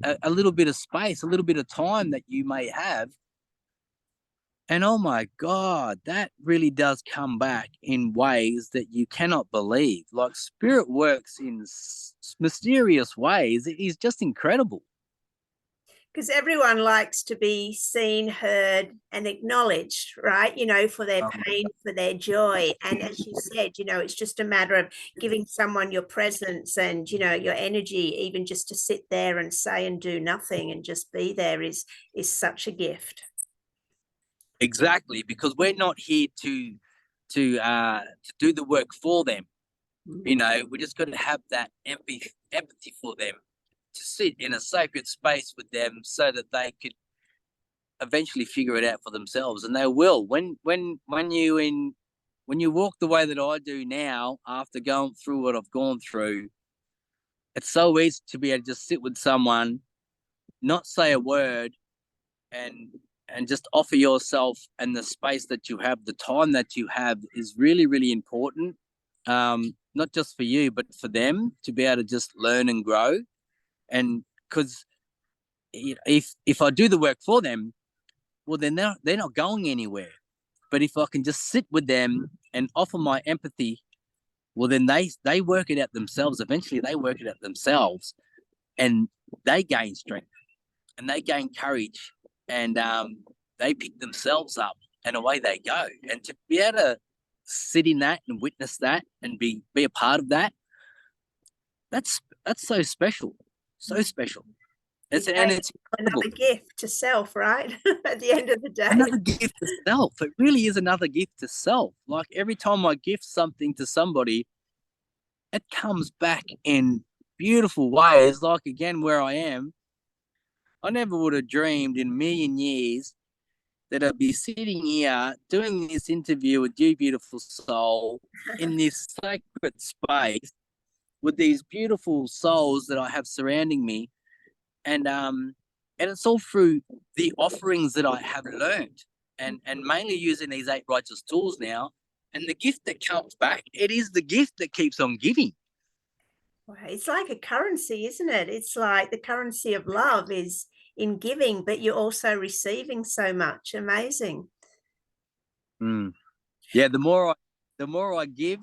a little bit of space, a little bit of time that you may have. And oh my God, that really does come back in ways that you cannot believe. Like, spirit works in mysterious ways. It is just incredible. Because everyone likes to be seen, heard, and acknowledged, right? For their pain, for their joy. And as you said, it's just a matter of giving someone your presence and, your energy, even just to sit there and say and do nothing and just be there is such a gift. Exactly, because we're not here to do the work for them. We just got to have that empathy for them, to sit in a sacred space with them so that they could eventually figure it out for themselves. And they will. When you walk the way that I do now, after going through what I've gone through, it's so easy to be able to just sit with someone, not say a word, and just offer yourself, and the space that you have, the time that you have, is really, really important. Not just for you, but for them to be able to just learn and grow. And because if I do the work for them, well, then they're not going anywhere. But if I can just sit with them and offer my empathy, well, then they work it out themselves. Eventually, they work it out themselves, and they gain strength, and they gain courage, and they pick themselves up, and away they go. And to be able to sit in that and witness that and be a part of that, that's so special, so special. It's Another incredible. gift to self, right? At the end of the day. Another gift to self. It really is another gift to self. Like, every time I gift something to somebody, it comes back in beautiful ways. Like, again, where I am, I never would have dreamed in a million years that I'd be sitting here doing this interview with you, beautiful soul, in this sacred space with these beautiful souls that I have surrounding me. And it's all through the offerings that I have learned, and mainly using these 8 righteous tools now. And the gift that comes back, it is the gift that keeps on giving. It's like a currency, isn't it? It's like the currency of love is in giving, but you're also receiving so much. Amazing. Yeah, the more I give,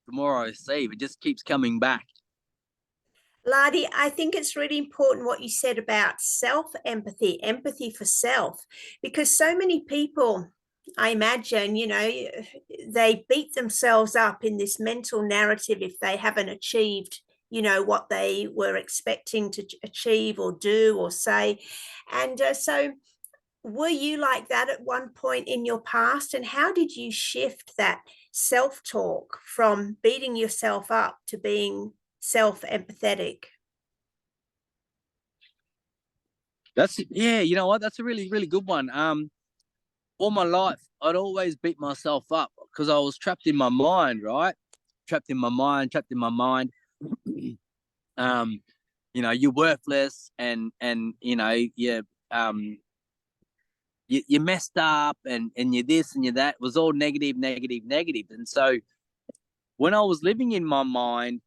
the more I receive. It just keeps coming back. Lardy, I think it's really important what you said about self-empathy, empathy for self, because so many people, I imagine, they beat themselves up in this mental narrative if they haven't achieved, what they were expecting to achieve or do or say. And so were you like that at one point in your past? And how did you shift that self-talk from beating yourself up to being self-empathetic? Yeah, you know what? That's a really, really good one. All my life, I'd always beat myself up because I was trapped in my mind, right? Trapped in my mind, trapped in my mind. um, you're worthless, and um, you messed up, and you're this and you're that. It was all negative, negative, negative. And so when I was living in my mind,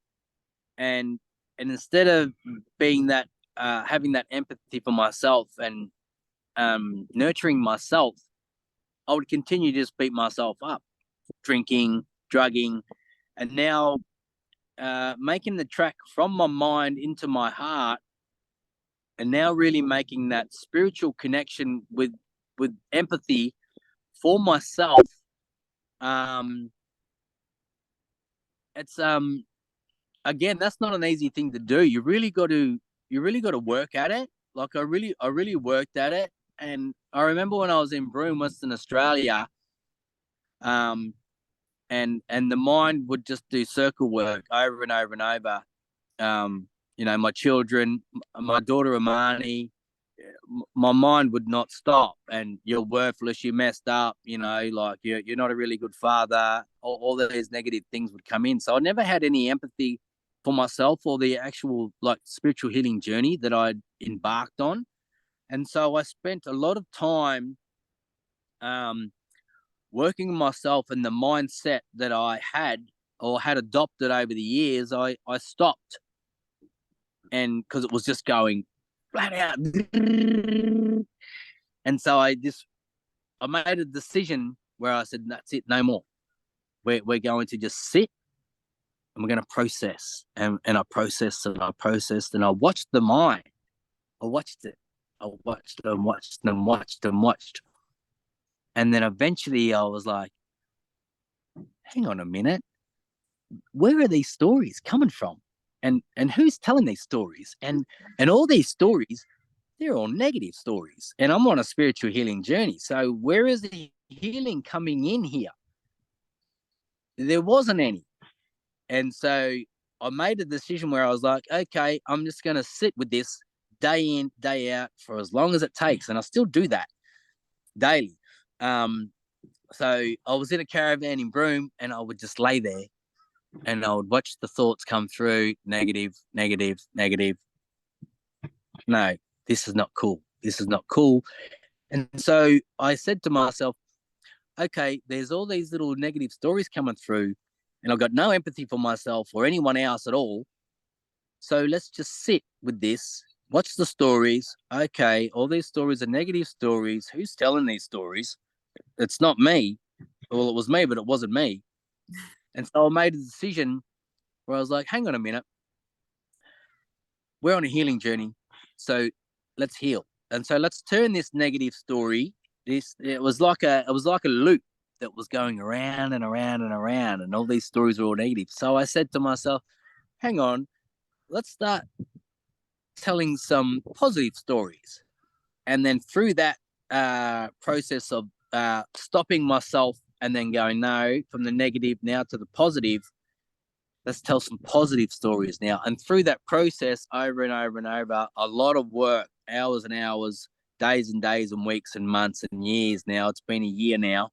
and instead of being that, having that empathy for myself and nurturing myself, I would continue to just beat myself up, drinking, drugging, and now making the track from my mind into my heart, and now really making that spiritual connection with empathy for myself, it's again, that's not an easy thing to do. You really got to work at it. Like I really worked at it. And I remember when I was in Broome, Western Australia, and the mind would just do circle work over and over and over. My children, my daughter Amani, my mind would not stop. And you're worthless, you messed up, like you're not a really good father. All these negative things would come in. So I never had any empathy for myself or the actual like spiritual healing journey that I'd embarked on. And so I spent a lot of time working on myself, and the mindset that I had or had adopted over the years, I stopped. And because it was just going flat out. And so I made a decision where I said, that's it, no more. We're going to just sit and we're going to process. And I processed and I processed and I watched the mind. I watched it. I watched and watched and watched and watched. And then eventually I was like, hang on a minute. Where are these stories coming from? And who's telling these stories? And all these stories, they're all negative stories. And I'm on a spiritual healing journey. So where is the healing coming in here? There wasn't any. And so I made a decision where I was like, okay, I'm just going to sit with this day in, day out for as long as it takes. And I still do that daily. So I was in a caravan in Broome and I would just lay there and I would watch the thoughts come through, negative, negative, negative. No, this is not cool. This is not cool. And so I said to myself, okay, there's all these little negative stories coming through and I've got no empathy for myself or anyone else at all. So let's just sit with this, watch the stories. Okay, all these stories are negative stories. Who's telling these stories? It's not me. Well, it was me, but it wasn't me. And so I made a decision where I was like, hang on a minute. We're on a healing journey. So let's heal. And so let's turn this negative story. It was like a loop that was going around and around and around, and all these stories were all negative. So I said to myself, hang on, let's start telling some positive stories. And then through that process of stopping myself and then going, no, from the negative now to the positive, let's tell some positive stories now. And through that process, over and over and over, a lot of work, hours and hours, days and days and weeks and months and years now. It's been a year now.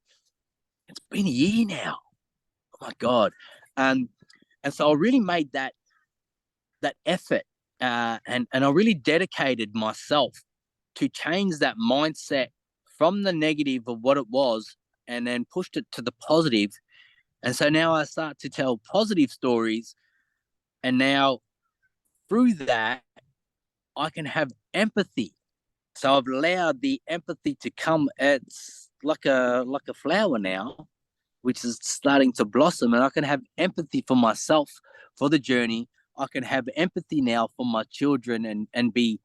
It's been a year now. Oh my God. And so I really made that effort, and I really dedicated myself to change that mindset from the negative of what it was and then pushed it to the positive. And so now I start to tell positive stories. And now through that, I can have empathy. So I've allowed the empathy to come. It's like a flower now, which is starting to blossom. And I can have empathy for myself, for the journey. I can have empathy now for my children and be,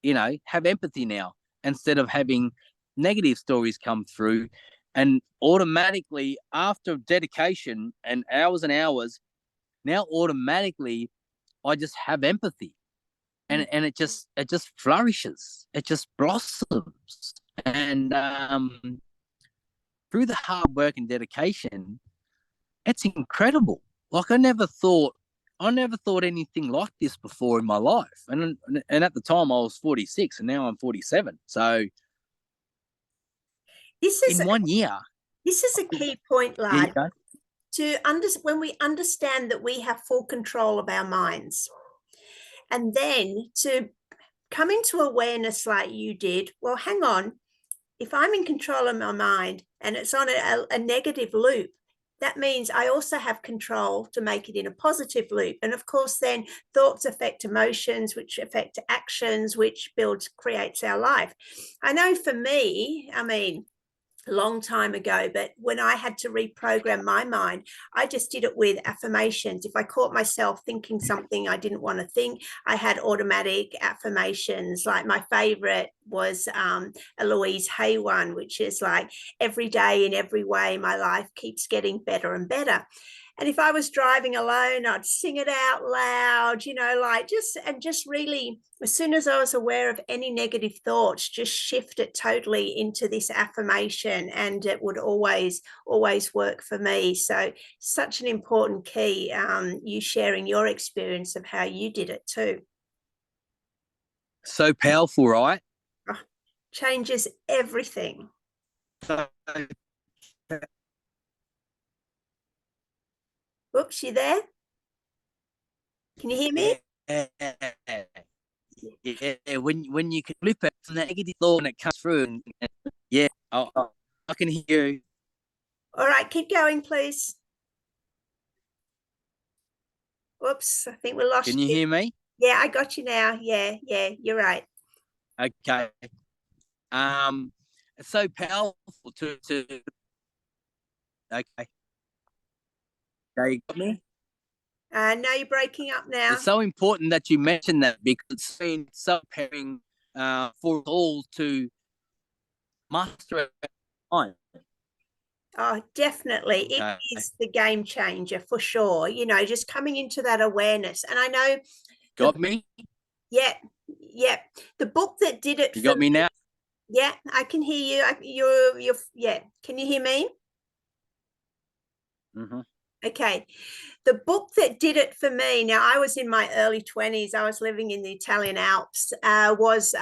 have empathy now instead of having negative stories come through. And automatically, after dedication and hours, now automatically I just have empathy. And it just flourishes. It just blossoms. And through the hard work and dedication, it's incredible. Like I never thought anything like this before in my life. And at the time I was 46 and now I'm 47. So in 1 year. This is a key point, Lard. When we understand that we have full control of our minds, and then to come into awareness like you did, well, hang on, if I'm in control of my mind and it's on a negative loop, that means I also have control to make it in a positive loop. And of course, then thoughts affect emotions, which affect actions, which creates our life. I know for me, a long time ago, but when I had to reprogram my mind, I just did it with affirmations. If I caught myself thinking something I didn't want to think, I had automatic affirmations. Like my favorite was a Louise Hay one, which is like, every day in every way my life keeps getting better and better. And if I was driving alone, I'd sing it out loud, like just really, as soon as I was aware of any negative thoughts, just shift it totally into this affirmation, and it would always work for me. So such an important key, you sharing your experience of how you did it too. So powerful, right? Oh, changes everything. Oops, you there? Can you hear me? Yeah. Yeah, when you can flip it from that negative thought and it comes through, and yeah, I can hear you. All right, keep going, please. Whoops, I think we Can lost you you. hear me? Yeah, I got you now. Yeah, you're right. Okay. It's so powerful to okay. Okay, you got me? Now you're breaking up now. It's so important that you mention that, because it's been so pairing for us all to master our mind. Oh, definitely. It Okay. is the game changer for sure. Just coming into that awareness. And I know the, Got me? yeah, yeah, the book that did it You for got me me. now? Yeah, I can hear you. Yeah. Can you hear me? Mm-hmm. Okay. The book that did it for me, now I was in my early 20s, I was living in the Italian Alps, was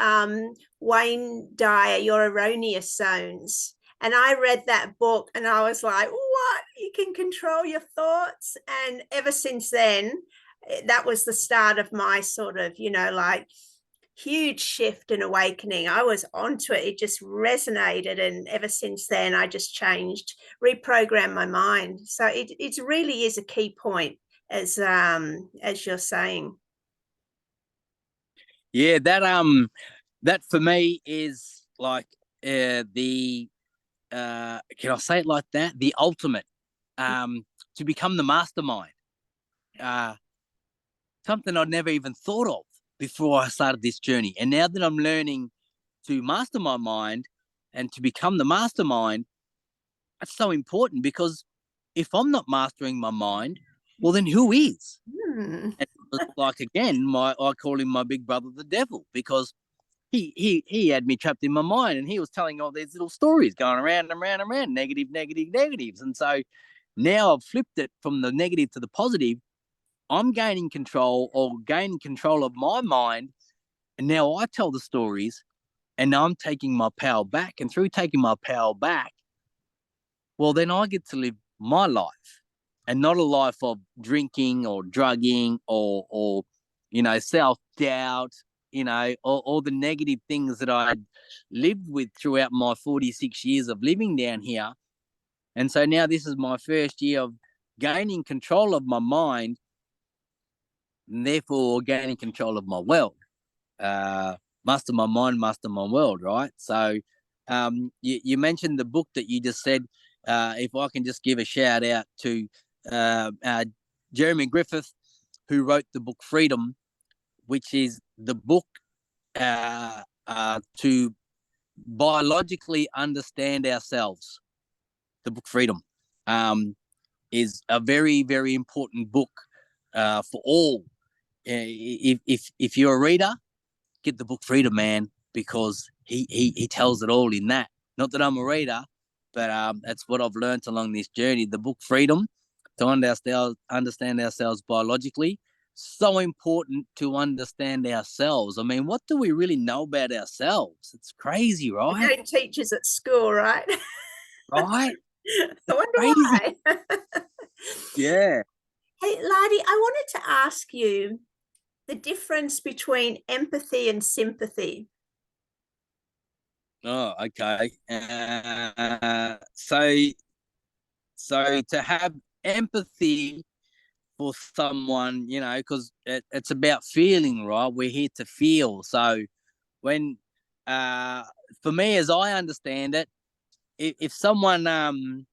Wayne Dyer, Your Erroneous Zones. And I read that book and I was like, what? You can control your thoughts. And ever since then, that was the start of my sort of, like, huge shift and awakening. I was onto it. It just resonated. And ever since then, I just changed, reprogrammed my mind. So it really is a key point, as you're saying. Yeah, that for me is like the can I say it like that? The ultimate to become the mastermind. Uh, Something I'd never even thought of before I started this journey. And now that I'm learning to master my mind and to become the mastermind, that's so important, because if I'm not mastering my mind, well, then who is? Hmm. And like again, I call him my big brother, the devil, because he had me trapped in my mind, and he was telling all these little stories going around and around and around, negative, negative, negatives. And so now I've flipped it from the negative to the positive. I'm gaining control, or gaining control of my mind, and now I tell the stories, and I'm taking my power back. And through taking my power back, well, then I get to live my life, and not a life of drinking or drugging or self doubt, all the negative things that I lived with throughout my 46 years of living down here. And so now this is my first year of gaining control of my mind, and therefore gaining control of my world. Master my mind, master my world, right? So you mentioned the book that you just said. If I can just give a shout out to Jeremy Griffith, who wrote the book Freedom, which is the book to biologically understand ourselves. The book Freedom is a very, very important book for all. If you're a reader, get the book Freedom, man, because he tells it all in that. Not that I'm a reader, but that's what I've learned along this journey. The book Freedom, to understand ourselves biologically. So important to understand ourselves. I mean, what do we really know about ourselves? It's crazy, We right? don't teach us at school, right? Right? I wonder Crazy. why. Yeah. Hey, Lardy, I wanted to ask you the difference between empathy and sympathy. Oh, okay. So to have empathy for someone, because it's about feeling, right? We're here to feel. So when, uh, for me, as I understand it, if someone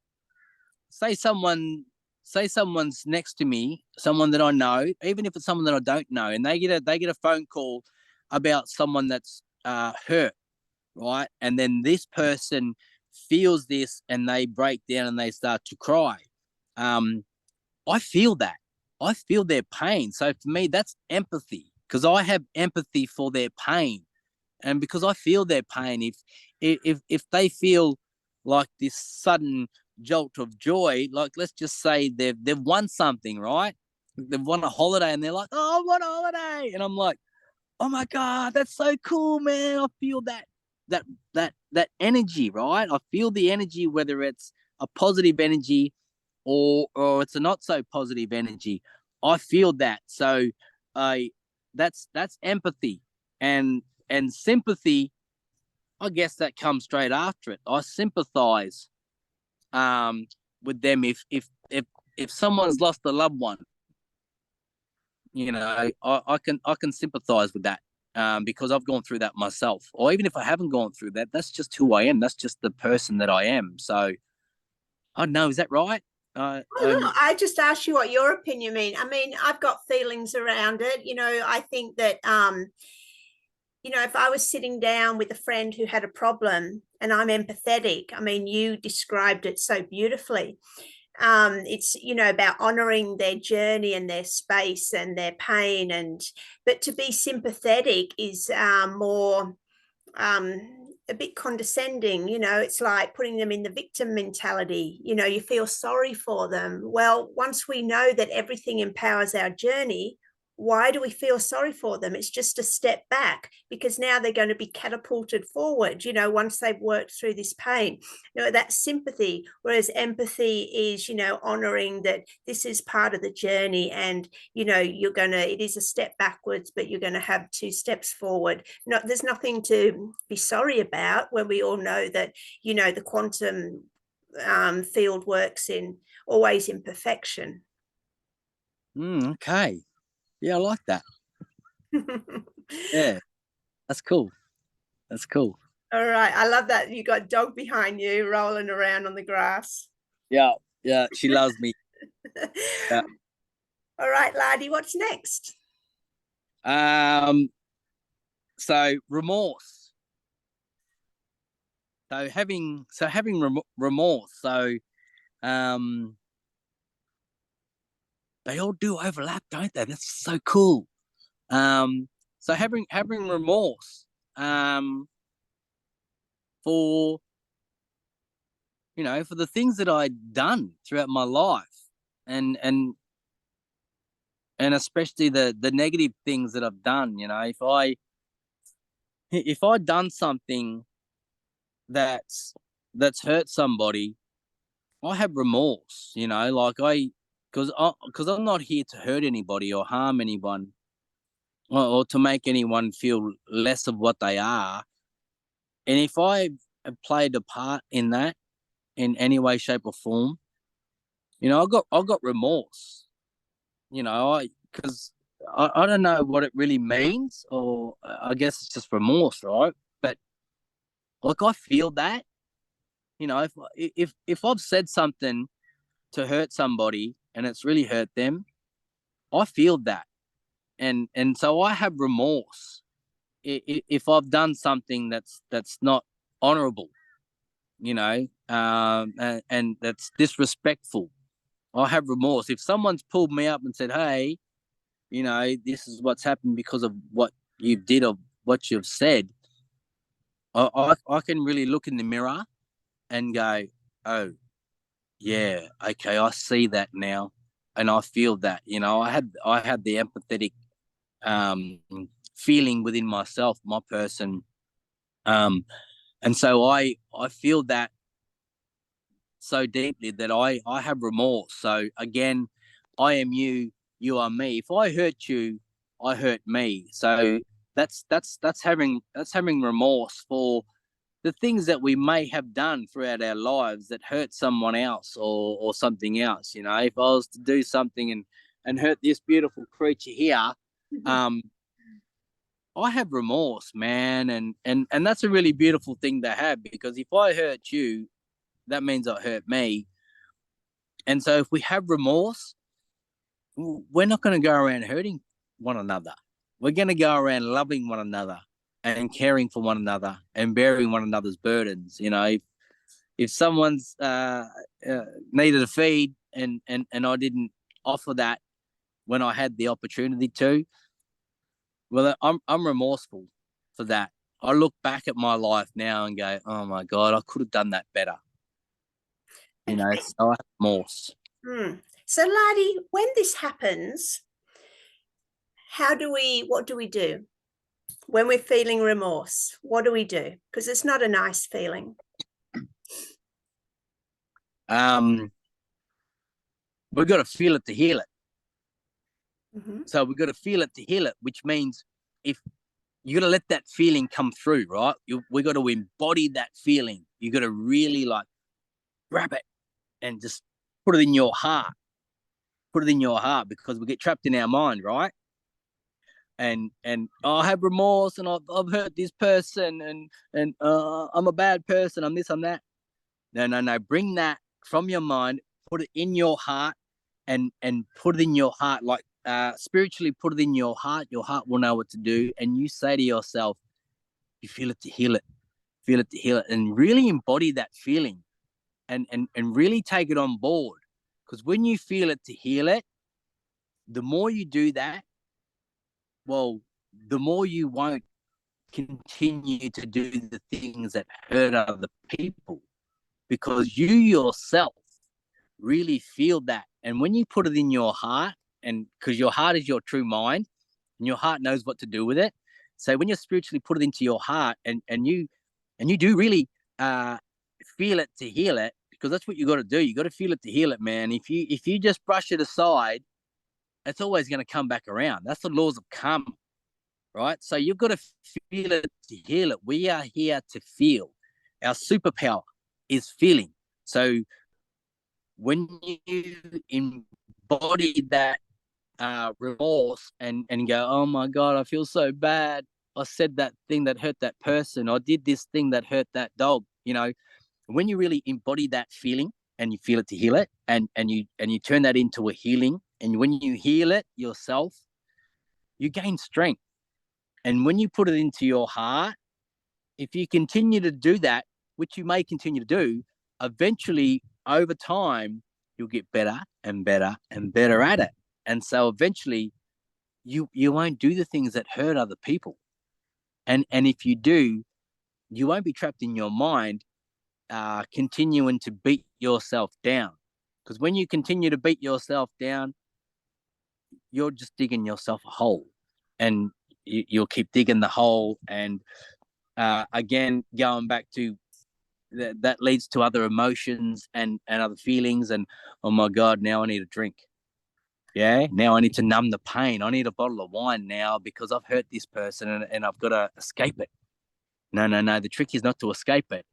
say someone say someone's next to me, someone that I know, even if it's someone that I don't know, and they get a phone call about someone that's hurt, right? And then this person feels this and they break down and they start to cry. Um, I feel that. I feel their pain. So for me, that's empathy because I have empathy for their pain, and because I feel their pain. If they feel like this sudden jolt of joy, like let's just say they've won something, right? They've won a holiday, and they're like, "Oh, I won a holiday," and I'm like, "Oh my god, that's so cool, man!" I feel that that energy, right? I feel the energy, whether it's a positive energy or it's a not so positive energy. I feel that. So I that's empathy and sympathy. I guess that comes straight after it. I sympathize um with them if someone's lost a loved one, I can sympathize with that. Because I've gone through that myself, or even if I haven't gone through that, that's just who I am. That's just the person that I am. So I don't know. Is that right? Oh, no, I just asked you what your opinion mean. I mean, I've got feelings around it. I think that if I was sitting down with a friend who had a problem and I'm empathetic, I mean, you described it so beautifully. It's about honoring their journey and their space and their pain, and but to be sympathetic is more um, a bit condescending. It's like putting them in the victim mentality. You feel sorry for them. Well, once we know that everything empowers our journey, why do we feel sorry for them? It's just a step back, because now they're going to be catapulted forward, once they've worked through this pain. That's sympathy, whereas empathy is, honoring that this is part of the journey, and it is a step backwards, but you're going to have two steps forward. No, there's nothing to be sorry about when we all know that, the quantum field works in always in perfection. Okay. Yeah, I like that. Yeah, that's cool. That's cool. All right. I love that you got dog behind you rolling around on the grass. Yeah, yeah. She loves me. Yeah. All right, Lardy, what's next? Um. So remorse. So having remorse. So um, they all do overlap, don't they? That's so cool. So having remorse. Um, for for the things that I'd done throughout my life, and and and especially the negative things that I've done. If I'd done something that's that's hurt somebody, I have remorse. Like because I'm not here to hurt anybody or harm anyone, or to make anyone feel less of what they are. And if I have played a part in that in any way, shape, or form, I got remorse. I because I don't know what it really means, or I guess it's just remorse, right? But like I feel that, if I've said something to hurt somebody and it's really hurt them, I feel that, and so I have remorse if I've done something that's not honorable, and that's disrespectful. I have remorse if someone's pulled me up and said, "Hey, this is what's happened because of what you did or what you've said." I can really look in the mirror and go, "Oh, yeah, okay, I see that now, and I feel that." I had the empathetic um, feeling within myself, my person, and so I feel that so deeply that I have remorse. So again, I am you, you are me. If I hurt you, I hurt me. So that's having remorse for the things that we may have done throughout our lives that hurt someone else or something else. If I was to do something and hurt this beautiful creature here, um, I have remorse, man, and that's a really beautiful thing to have, because if I hurt you, that means it hurt me. And so if we have remorse, we're not going to go around hurting one another. We're going to go around loving one another and caring for one another and bearing one another's burdens. You know, if someone's needed a feed and I didn't offer that when I had the opportunity to, well, I'm remorseful for that. I look back at my life now and go, oh my God, I could have done that better. You know, so I have remorse. So, Lardy, when this happens, what do we do? When we're feeling remorse, what do we do? Because it's not a nice feeling. We've got to feel it to heal it. Mm-hmm. So we've got to feel it to heal it, which means if you got to let that feeling come through, right? We got to embody that feeling. You got to really like grab it and just put it in your heart. Put it in your heart, because we get trapped in our mind, right? And I have remorse, and I've hurt this person, and I'm a bad person. I'm this, I'm that. No. Bring that from your mind, put it in your heart, and put it in your heart, like spiritually put it in your heart. Your heart will know what to do, and you say to yourself, you feel it to heal it, feel it to heal it, and really embody that feeling, and really take it on board. Because when you feel it to heal it, the more you do that, well, the more you won't continue to do the things that hurt other people, because you yourself really feel that. And when you put it in your heart, and because your heart is your true mind, and your heart knows what to do with it. So when you spiritually put it into your heart, and you do really feel it to heal it, because that's what you got to do. You got to feel it to heal it, man. If you just brush it aside, it's always going to come back around. That's the laws of karma, right? So you've got to feel it to heal it. We are here to feel. Our superpower is feeling. So when you embody that remorse and go, oh my God, I feel so bad. I said that thing that hurt that person. I did this thing that hurt that dog. You know, when you really embody that feeling and you feel it to heal it, and you turn that into a healing, and when you heal it yourself, you gain strength. And when you put it into your heart, if you continue to do that, which you may continue to do, eventually over time, you'll get better and better and better at it. And so eventually you won't do the things that hurt other people. And if you do, you won't be trapped in your mind, continuing to beat yourself down. Because when you continue to beat yourself down, you're just digging yourself a hole. And you'll keep digging the hole. And again, going back to that leads to other emotions and other feelings. And, oh my God, now I need a drink. Yeah, now I need to numb the pain. I need a bottle of wine now because I've hurt this person, and I've got to escape it. No. The trick is not to escape it.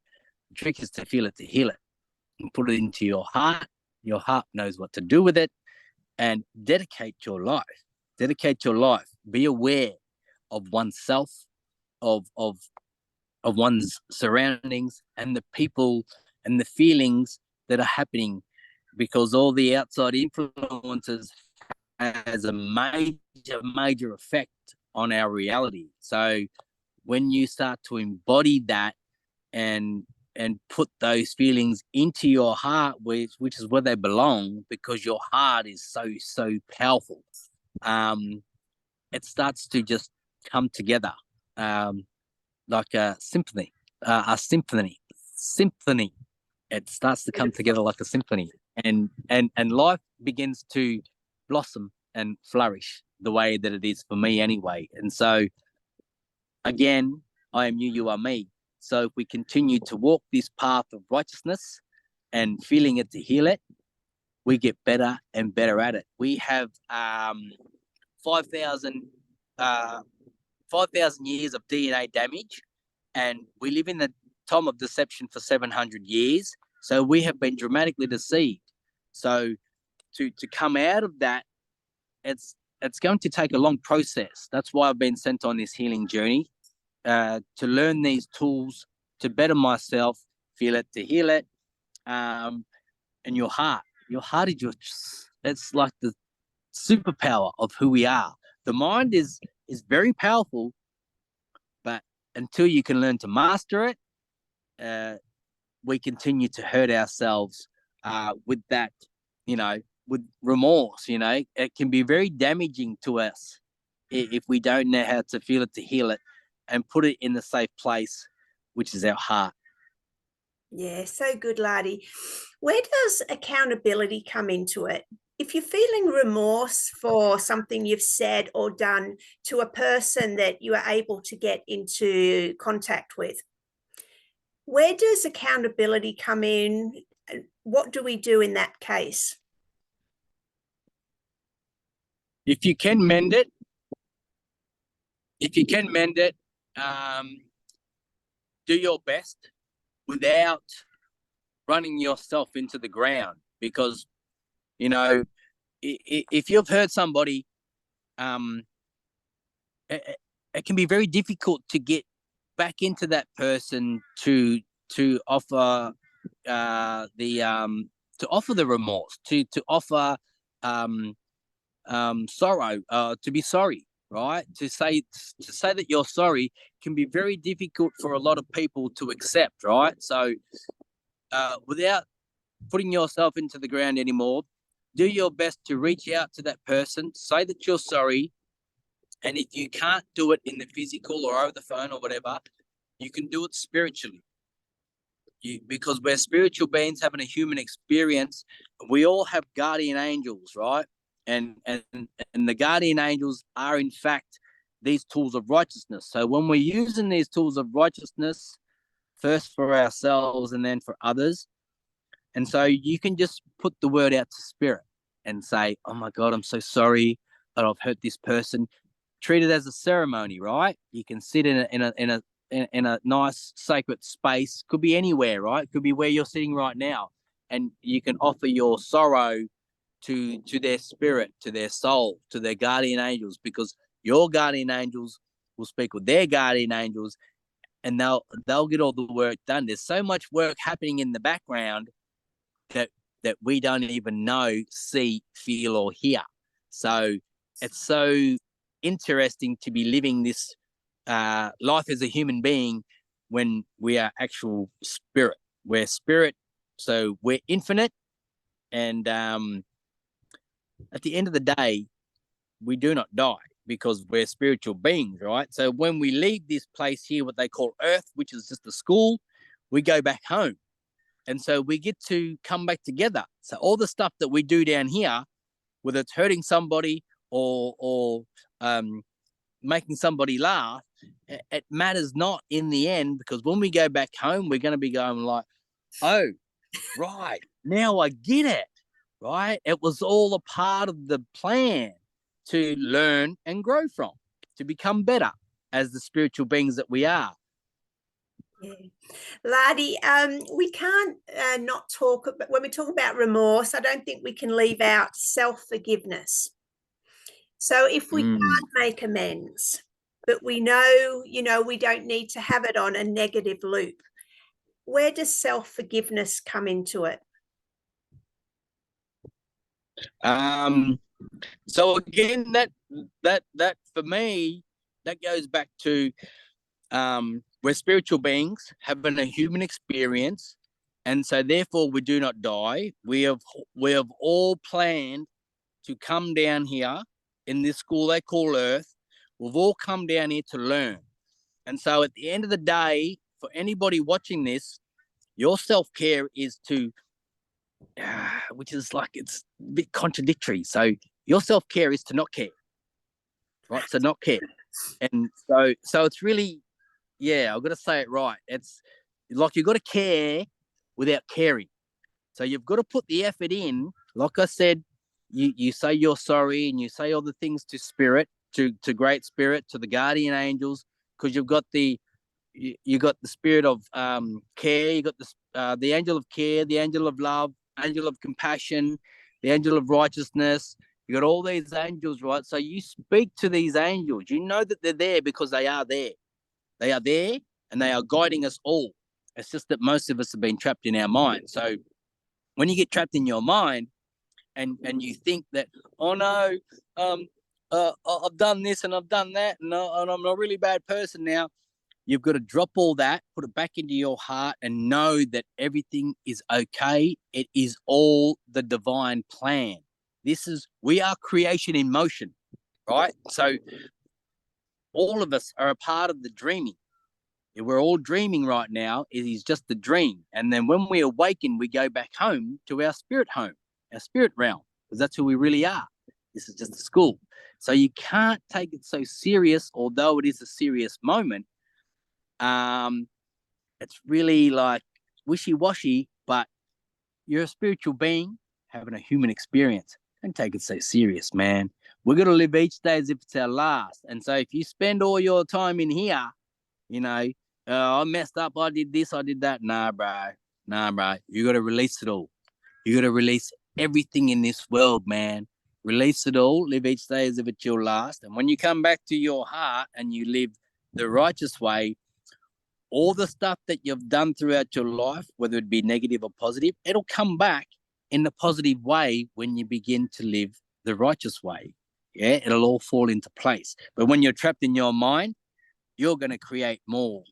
The trick is to feel it, to heal it, and put it into your heart. Your heart knows what to do with it, and dedicate your life. Dedicate your life. Be aware of oneself, of one's surroundings, and the people and the feelings that are happening, because all the outside influences has a major effect on our reality. So when you start to embody that and put those feelings into your heart, which is where they belong, because your heart is so powerful, it starts to just come together, like a symphony. It starts to come together like a symphony, and life begins to blossom and flourish the way that it is for me anyway. And so again, I am you, you are me. So if we continue to walk this path of righteousness and feeling it to heal it, we get better and better at it. We have 5,000 years of DNA damage, and we live in the time of deception for 700 years. So we have been dramatically deceived. So to come out of that, it's going to take a long process. That's why I've been sent on this healing journey, to learn these tools, to better myself, feel it to heal it, and your heart. Your heart is that's like the superpower of who we are. The mind is very powerful, but until you can learn to master it, we continue to hurt ourselves with that, with remorse. It can be very damaging to us if we don't know how to feel it, to heal it, and put it in the safe place, which is our heart. Yeah, so good, Lardy. Where does accountability come into it? If you're feeling remorse for something you've said or done to a person that you are able to get into contact with, where does accountability come in? What do we do in that case? If you can mend it, do your best without running yourself into the ground, because if you've hurt somebody, it can be very difficult to get back into that person to offer to offer the remorse, to offer sorrow, to be sorry, right? To say that you're sorry can be very difficult for a lot of people to accept, right? So without putting yourself into the ground anymore, do your best to reach out to that person, say that you're sorry. And if you can't do it in the physical or over the phone or whatever, you can do it spiritually. Because we're spiritual beings having a human experience. We all have guardian angels, right? And the guardian angels are, in fact, these tools of righteousness. So when we're using these tools of righteousness, first for ourselves and then for others, and so you can just put the word out to spirit and say, oh my God, I'm so sorry that I've hurt this person. Treat it as a ceremony, right? You can sit in a nice sacred space. Could be anywhere, right? Could be where you're sitting right now, and you can offer your sorrow to their spirit, to their soul, to their guardian angels, because your guardian angels will speak with their guardian angels, and they'll get all the work done. There's so much work happening in the background that we don't even know, see, feel, or hear. So it's so interesting to be living this life as a human being when we are actual spirit. We're spirit, so we're infinite, and at the end of the day, we do not die because we're spiritual beings, right? So when we leave this place here, what they call Earth, which is just a school, we go back home. And so we get to come back together. So all the stuff that we do down here, whether it's hurting somebody or making somebody laugh, it matters not in the end, because when we go back home, we're going to be going like, oh, right, now I get it, right? It was all a part of the plan to learn and grow from, to become better as the spiritual beings that we are. Yeah. Lardy, we can't not talk, when we talk about remorse, I don't think we can leave out self-forgiveness. So if we can't make amends, but we know, we don't need to have it on a negative loop, where does self-forgiveness come into it? So again, that for me, that goes back to we're spiritual beings having a human experience, and so therefore we do not die. We have all planned to come down here in this school they call Earth. We've all come down here to learn, and so at the end of the day, for anybody watching this, your self-care is to which is like, it's a bit contradictory. So your self-care is to not care, right? So not care. And so it's really, I've got to say it right. It's like you've got to care without caring. So you've got to put the effort in. Like I said, you say you're sorry, and you say all the things to spirit, to great spirit, to the guardian angels, because you've got you got the spirit of care, you got the angel of care, the angel of love, angel of compassion, the angel of righteousness. You got all these angels, right? So you speak to these angels. You know that they're there because they are there. They are there, and they are guiding us all. It's just that most of us have been trapped in our mind. So when you get trapped in your mind and you think that, oh no, I've done this and I've done that, and I'm a really bad person now. You've got to drop all that, put it back into your heart, and know that everything is okay. It is all the divine plan. We are creation in motion, right? So all of us are a part of the dreaming. We're all dreaming right now. It is just a dream. And then when we awaken, we go back home to our spirit home, our spirit realm, because that's who we really are. This is just a school. So you can't take it so serious, although it is a serious moment. It's really like wishy-washy, but you're a spiritual being having a human experience. Don't take it so serious, man. We're going to live each day as if it's our last. And so if you spend all your time in here, you know, I messed up, I did this, I did that. Nah, bro. You got to release it all. You got to release everything in this world, man. Release it all. Live each day as if it's your last. And when you come back to your heart and you live the righteous way, all the stuff that you've done throughout your life, whether it be negative or positive, it'll come back in the positive way when you begin to live the righteous way. Yeah, it'll all fall into place. But when you're trapped in your mind, you're going to create more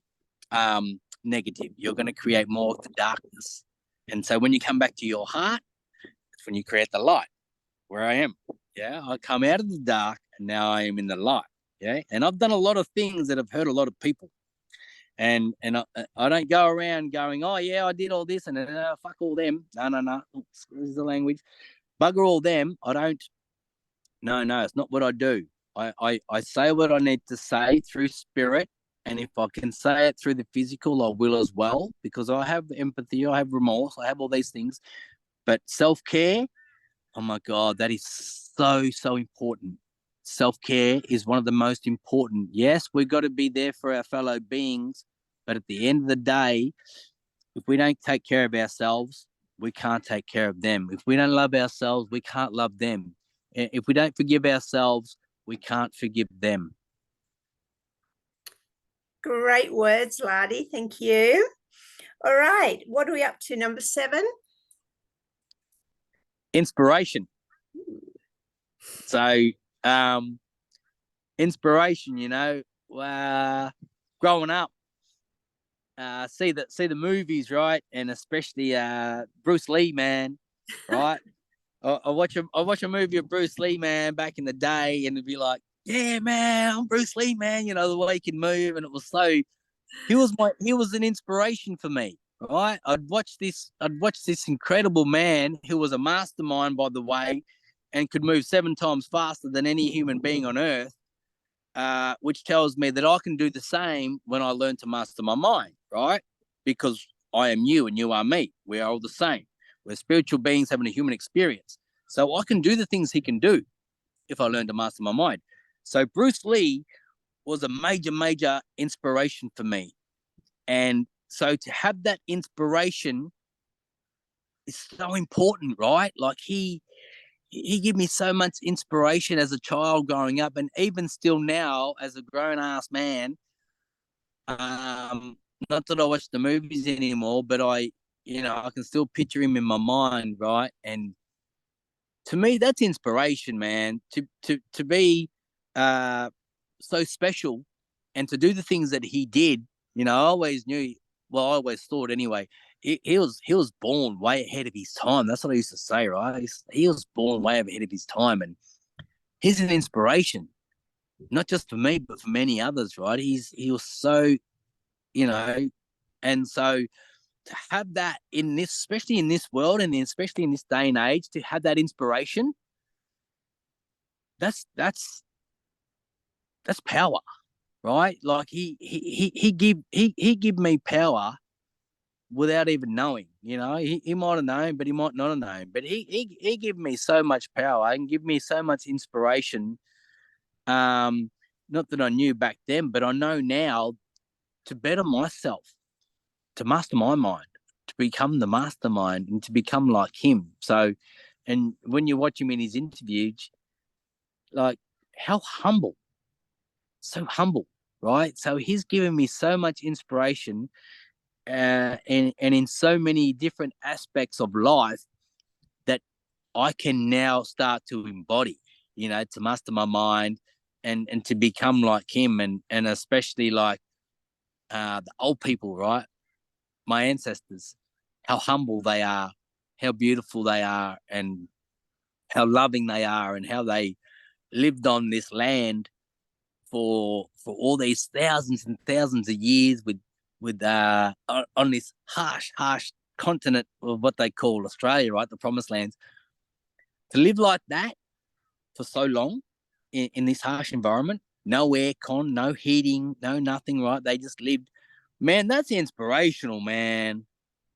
negative. You're going to create more of the darkness. And so when you come back to your heart, it's when you create the light, where I am. Yeah, I come out of the dark and now I am in the light. Yeah, and I've done a lot of things that have hurt a lot of people. And I don't go around going, oh yeah, I did all this and fuck all them. No. Excuse the language. Bugger all them. I don't. No, it's not what I do. I say what I need to say through spirit, and if I can say it through the physical, I will as well, because I have empathy, I have remorse, I have all these things. But self-care, oh my God, that is so important. Self-care is one of the most important. Yes, we've got to be there for our fellow beings, but at the end of the day, if we don't take care of ourselves, we can't take care of them. If we don't love ourselves, we can't love them. If we don't forgive ourselves, we can't forgive them. Great words, Lardy. Thank you. All right. What are we up to? Number 7? Inspiration. So, inspiration, growing up, see the movies, right? And especially Bruce Lee, man, right? I watch a movie of Bruce Lee, man, back in the day, and it'd be like, yeah, man, I'm Bruce Lee, man. The way he can move, and it was so. He was an inspiration for me, right? I'd watch this incredible man who was a mastermind, by the way, and could move 7 times faster than any human being on earth. Which tells me that I can do the same when I learn to master my mind, right? Because I am you and you are me. We are all the same. We're spiritual beings having a human experience. So I can do the things he can do if I learn to master my mind. So Bruce Lee was a major inspiration for me. And so to have that inspiration is so important, right? Like he gave me so much inspiration as a child growing up, and even still now as a grown ass man. Not that I watch the movies anymore, but I can still picture him in my mind, right? And to me, that's inspiration, man. To be so special and to do the things that he did. I always knew. Well, I always thought anyway. He was born way ahead of his time. That's what I used to say, right? He was born way ahead of his time, and he's an inspiration, not just for me, but for many others, right? He was so, and so to have that in this, especially in this world, and especially in this day and age, to have that inspiration, that's power, right? Like he give me power without even knowing. He might have known, but he might not have known. But he gave me so much power and give me so much inspiration. Not that I knew back then, but I know now to better myself, to master my mind, to become the mastermind, and to become like him. So, and when you watch him in his interviews, like how humble, so humble, right? So he's given me so much inspiration, and in so many different aspects of life I can now start to embody, to master my mind and to become like him, and especially like the old people, right? My ancestors, how humble they are, how beautiful they are, and how loving they are, and how they lived on this land for all these thousands and thousands of years with on this harsh continent of what they call Australia, right? The promised lands. To live like that for so long in this harsh environment, no aircon, no heating, no nothing, right? They just lived. Man, that's inspirational, man.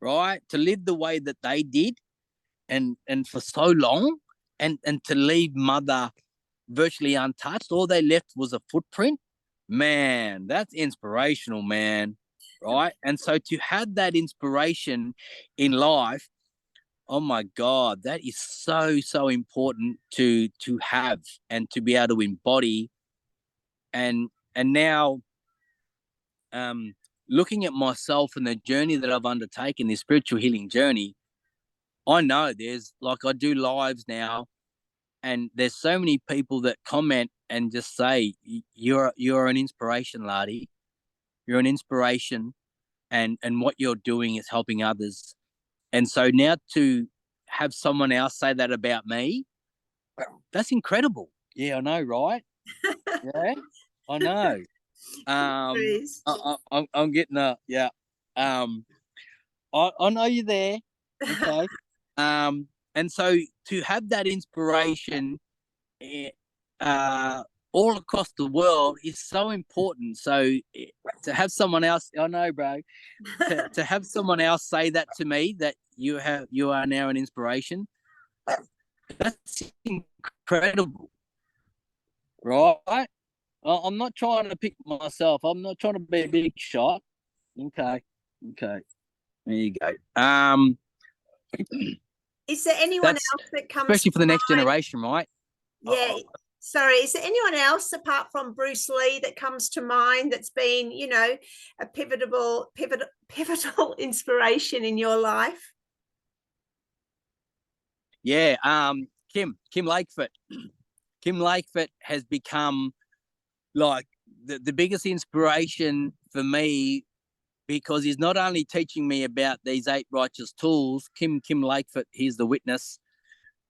Right? To live the way that they did and for so long, and to leave mother virtually untouched. All they left was a footprint. Man, that's inspirational, man. Right? And so to have that inspiration in life, oh my God, that is so important to have and to be able to embody. And now looking at myself and the journey that I've undertaken, this spiritual healing journey, I know there's like I do lives now, and there's so many people that comment and just say you're an inspiration, Lardy. You're an inspiration, and what you're doing is helping others. And so now to have someone else say that about me, that's incredible. Yeah, I know, right? Yeah, I know. I'm getting a yeah. Um, I know you're there. Okay. And so to have that inspiration eh, uh, all across the world is so important. So to have someone else, I know, bro, to have someone else say that to me, that you are now an inspiration, that's incredible, right? I'm not trying to pick myself. I'm not trying to be a big shot. Okay, okay, there you go. Is there anyone That's else that comes especially for the to next mind? generation, right? Yeah. Sorry, is there anyone else apart from Bruce Lee that comes to mind that's been, a pivotal inspiration in your life? Yeah, Kim Lakefoot. Kim Lakefoot has become like the biggest inspiration for me, because he's not only teaching me about these 8 righteous tools. Kim Lakefoot, he's the witness.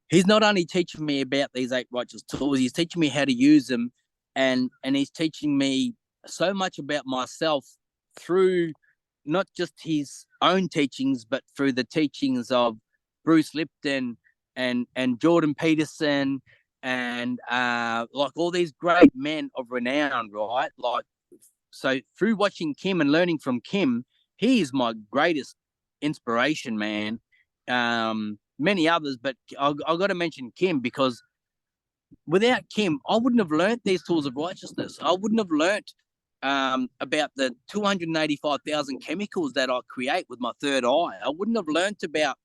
He's not only teaching me about these 8 righteous tools, he's teaching me how to use them, and he's teaching me so much about myself through not just his own teachings, but through the teachings of Bruce Lipton and Jordan Peterson and like all these great men of renown, right? Like, so through watching Kim and learning from Kim, he is my greatest inspiration, man. Many others, but I've got to mention Kim, because without Kim, I wouldn't have learnt these tools of righteousness. I wouldn't have learnt about the 285,000 chemicals that I create with my third eye. I wouldn't have learnt about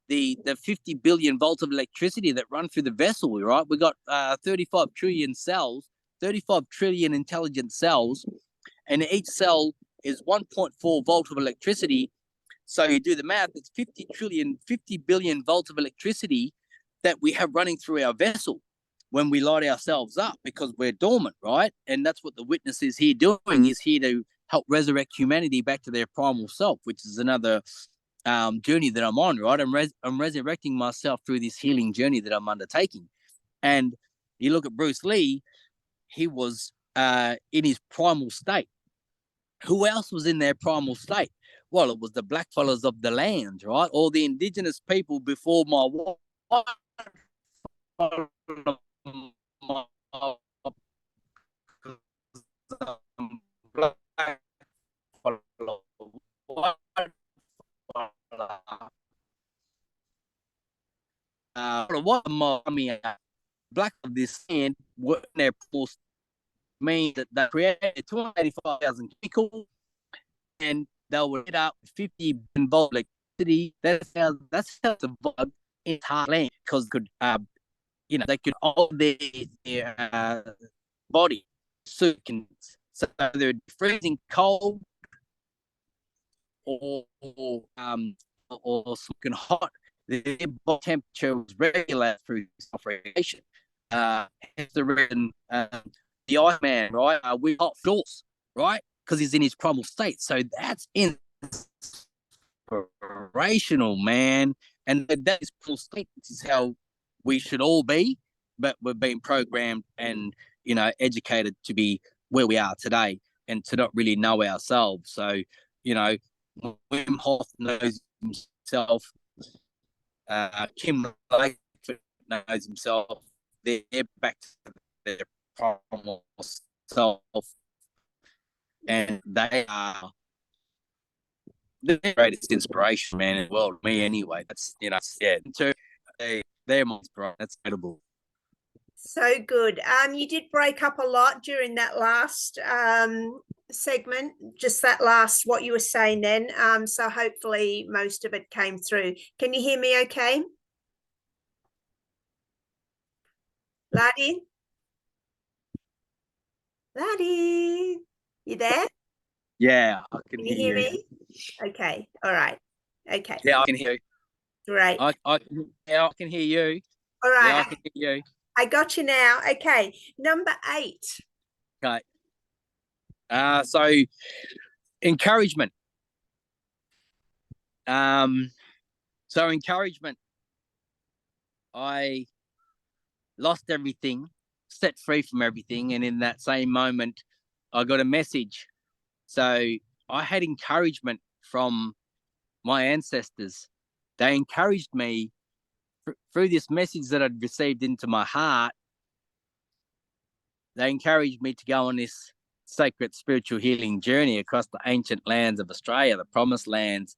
the 50 billion volts of electricity that run through the vessel, right? We got 35 trillion cells, 35 trillion intelligent cells, and each cell is 1.4 volt of electricity. So you do the math, it's 50 billion volts of electricity that we have running through our vessel when we light ourselves up, because we're dormant, right? And that's what the witness is here doing, is here to help resurrect humanity back to their primal self, which is another journey that I'm on, right? I'm resurrecting myself through this healing journey that I'm undertaking. And you look at Bruce Lee, he was in his primal state. Who else was in their primal state? Well, it was the blackfellas of the land, right? All the indigenous people before my black of this land were in their post, means that they created 285,000 chemicals, and they were hit up with 50 involved electricity. That's how it survived in Thailand, because they could hold their body, so they're freezing cold or or smoking hot, their body temperature was regulated through self-regulation. Hence the reason the Iceman, right, with hot floors, right, because he's in his primal state. So that's inspirational, man. And that is primal state. This is how we should all be, but we're being programmed and, educated to be where we are today and to not really know ourselves. So, Wim Hof knows himself, Kim knows himself. They're back to their primal self, and they are the greatest inspiration, man, in the world. Me, anyway. That's yeah. They're my inspiration. That's incredible. So good. You did break up a lot during that last segment, just that last what you were saying then. So hopefully most of it came through. Can you hear me okay? Lardy? Lardy, you there? Yeah, I Can you hear me? Okay. All right. Okay. Yeah, I can hear you. Great. I can hear you. All Yeah, I right. can hear you. I got you now. Okay. Number 8. Okay. So encouragement. So encouragement. I lost everything, set free from everything, and in that same moment, I got a message. So I had encouragement from my ancestors. They encouraged me through this message that I'd received into my heart. They encouraged me to go on this sacred spiritual healing journey across the ancient lands of Australia, the promised lands.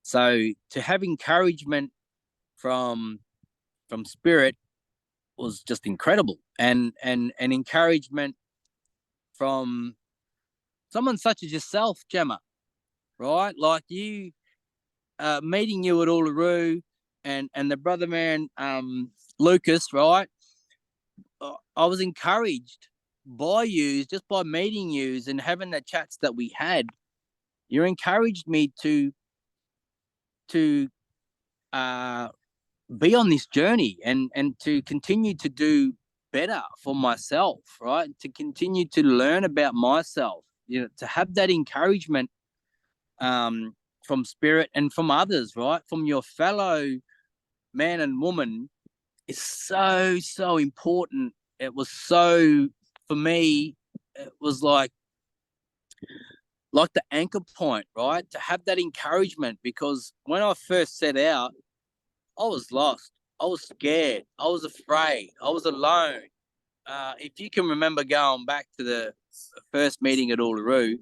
So to have encouragement from spirit was just incredible, and encouragement from someone such as yourself, Gemma, right? Like you, meeting you at Uluru, and the brother man, Lucas, right? I was encouraged by you, just by meeting you and having the chats that we had. You encouraged me to be on this journey and to continue to do better for myself, right? To continue to learn about myself, to have that encouragement from spirit and from others, right? From your fellow man and woman is so important. It was so, for me, it was like the anchor point, right? To have that encouragement, because when I first set out, I was lost. I was scared. I was afraid. I was alone. If you can remember going back to the first meeting at Uluru,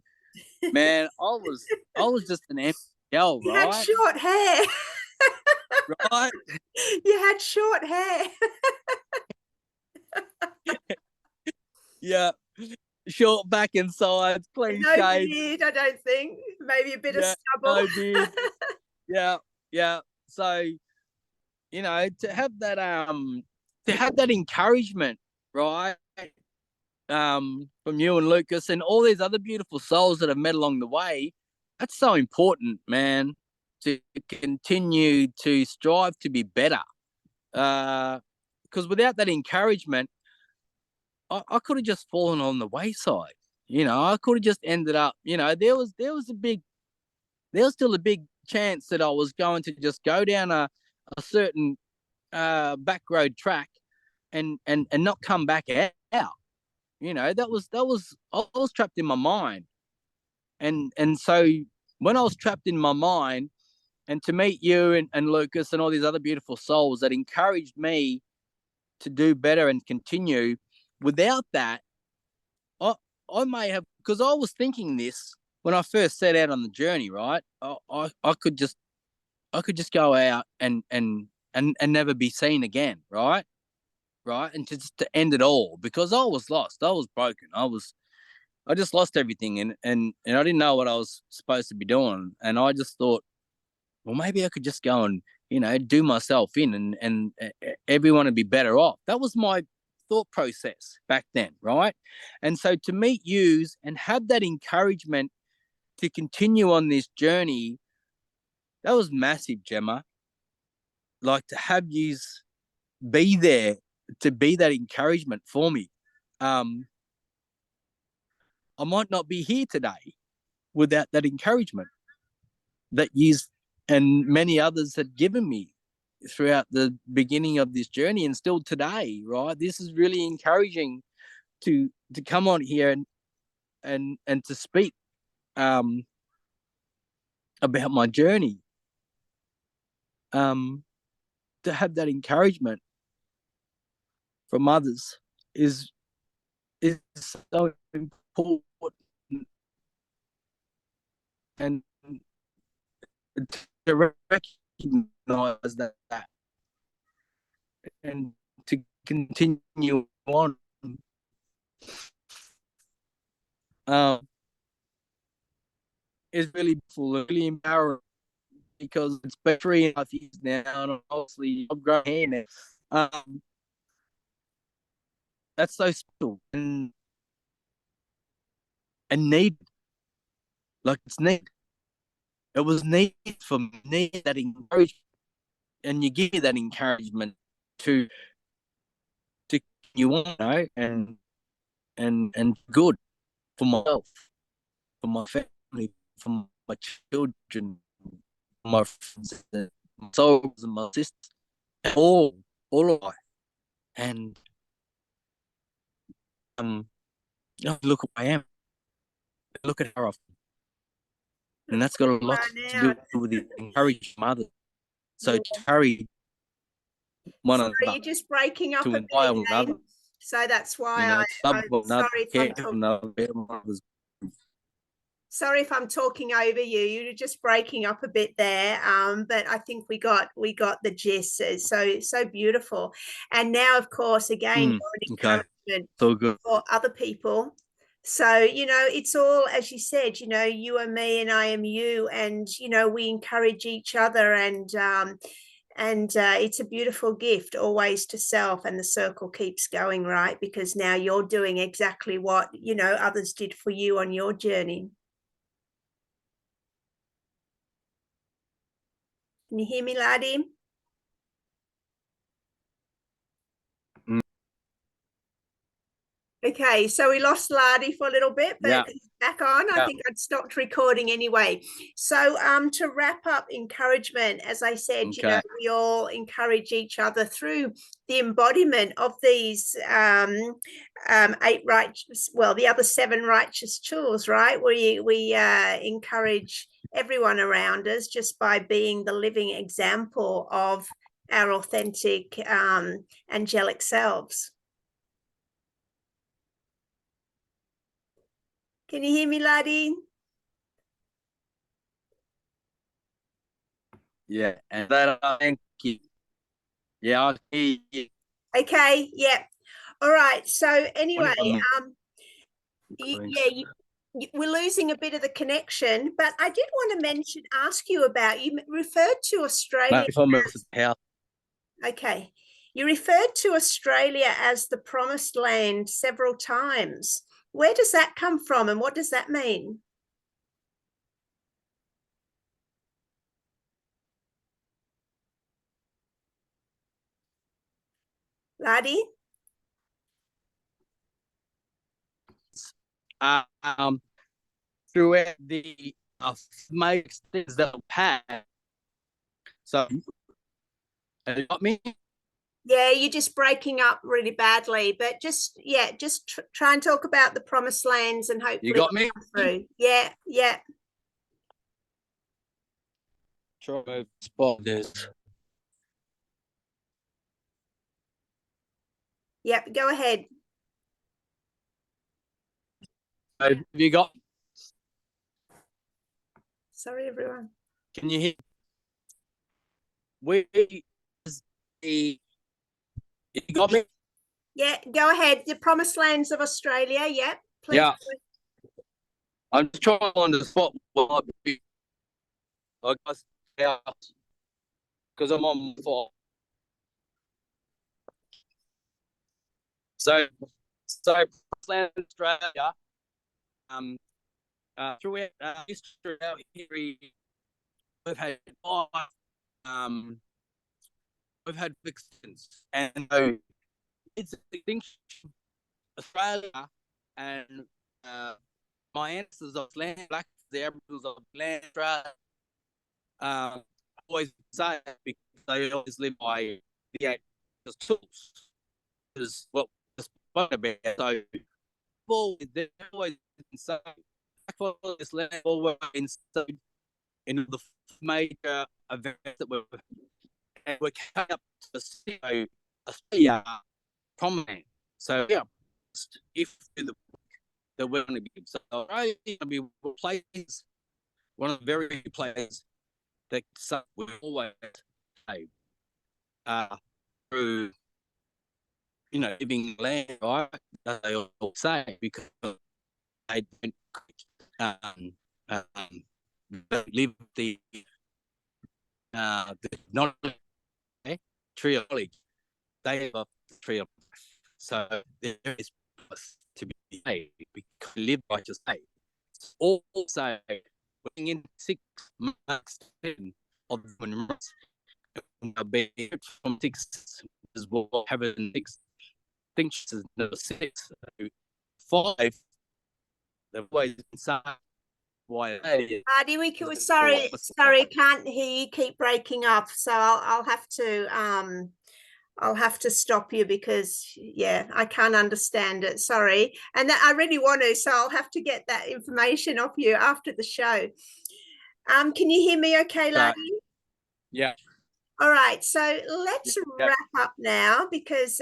man, I was just an empty shell, You had right? short hair. Right? You had short hair. Yeah. Short back and sides, clean No shaved. beard, I don't think. Maybe a bit of Yeah, stubble. no beard. Yeah, yeah. So, to have that encouragement, right? From you and Lucas and all these other beautiful souls that I've met along the way, that's so important, man, to continue to strive to be better. Because without that encouragement, I could have just fallen on the wayside. I could have just ended up, there was still a big chance that I was going to just go down a certain back road track and not come back out. That was I was trapped in my mind. And so when I was trapped in my mind, and to meet you and Lucas and all these other beautiful souls that encouraged me to do better and continue, without that, I, I may have, because I was thinking this when I first set out on the journey, right? I could just go out and never be seen again, right? Right. And to end it all, because I was lost. I was broken. I just lost everything, and I didn't know what I was supposed to be doing. And I just thought, well, maybe I could just go and, do myself in, and everyone would be better off. That was my thought process back then, right? And so to meet yous and have that encouragement to continue on this journey, that was massive, Gemma. like to have yous be there, to be that encouragement for me. I might not be here today without that encouragement that yous and many others had given me throughout the beginning of this journey, and still today, right? This is really encouraging to come on here and to speak about my journey. To have that encouragement from others is so important, and to recognize that and to continue on. Is really full, really empowering, because it's been 3.5 years now, and obviously I've grown here now. That's so special and needed. Like, it's needed. It was needed for me, needed that encouragement, and you give me that encouragement to continue on, you know, and good for myself, for my family, for my children, my friends, my souls, and my sisters, all of life. And look who I am. Look at how I've, and that's got a lot to now. do with the encourage others. So Yeah. to encourage one Sorry, another, you're just breaking up to a bit inspire one again. another, So that's why you know, to love I'm one another, sorry if care I'm for talking. another, bear one another's. Sorry if I'm talking over you. You're just breaking up a bit there, but I think we got the gist. So beautiful. And now, of course, again, you're an Okay, encouragement so good. for other people. So, you know, it's all, as you said, you know, you are me and I am you, and, you know, we encourage each other, and it's a beautiful gift always to self, and the circle keeps going, right? Because now you're doing exactly what, you know, others did for you on your journey. Can you hear me, Lardy? Mm. Okay, so we lost Lardy for a little bit, but Yeah, he's back on. I yeah, think I'd stopped recording anyway. So to wrap up encouragement, as I said, you know, okay. we all encourage each other through the embodiment of these 8 righteous, well, the other 7 righteous tools, right? We encourage everyone around us just by being the living example of our authentic angelic selves. Can you hear me, Lardy? Yeah, and that, thank you. Yeah, I hear you. Okay, yeah. All right. So anyway, yeah, we're losing a bit of the connection, but I did want to ask you about, you referred to Australia. Maybe if I move to the house. Okay. You referred to Australia as the promised land several times. Where does that come from, and what does that mean? Lardy? Um, throughout the my experience that I've had. So, you got me? Yeah, you're just breaking up really badly, but just, yeah, just try and talk about the promised lands, and You hopefully got it'll me? come through. Yeah, yeah. Try to spot this. Yep, go ahead. Have you got? Sorry, everyone. Can you hear? We the you got me? Yeah, go ahead. The promised lands of Australia. Yep, please. Yeah. I'm just trying to spot what might be. I guess because I'm on for. So Australia, um, throughout history, we've had five, um, I've had existence, and so it's a distinction. Australia and my ancestors of land, black, the Aboriginals of land, Australia, always say because they always live by the tools, is what we're spoken about. So they've always been saying, for this land, always been saying, in the major events that we're coming up to see Australia prominent. So yeah, if the we're going to be, so Australia is going to be places, one of the very few places that we always say, through living land, right? They all say because they um, um, don't live not tree of knowledge. They have a tree of life. So there is to be made because we live righteous way. Also, working in 6 months of the Remorse, be from 6 as well, having 6 things number 6, 5. They've always been why Lardy, sorry, can't hear you. Keep breaking up. So I'll have to stop you because yeah, I can't understand it. Sorry, and I really want to, so I'll have to get that information off you after the show. Can you hear me okay, Lardy? Yeah. All right, so let's wrap up now because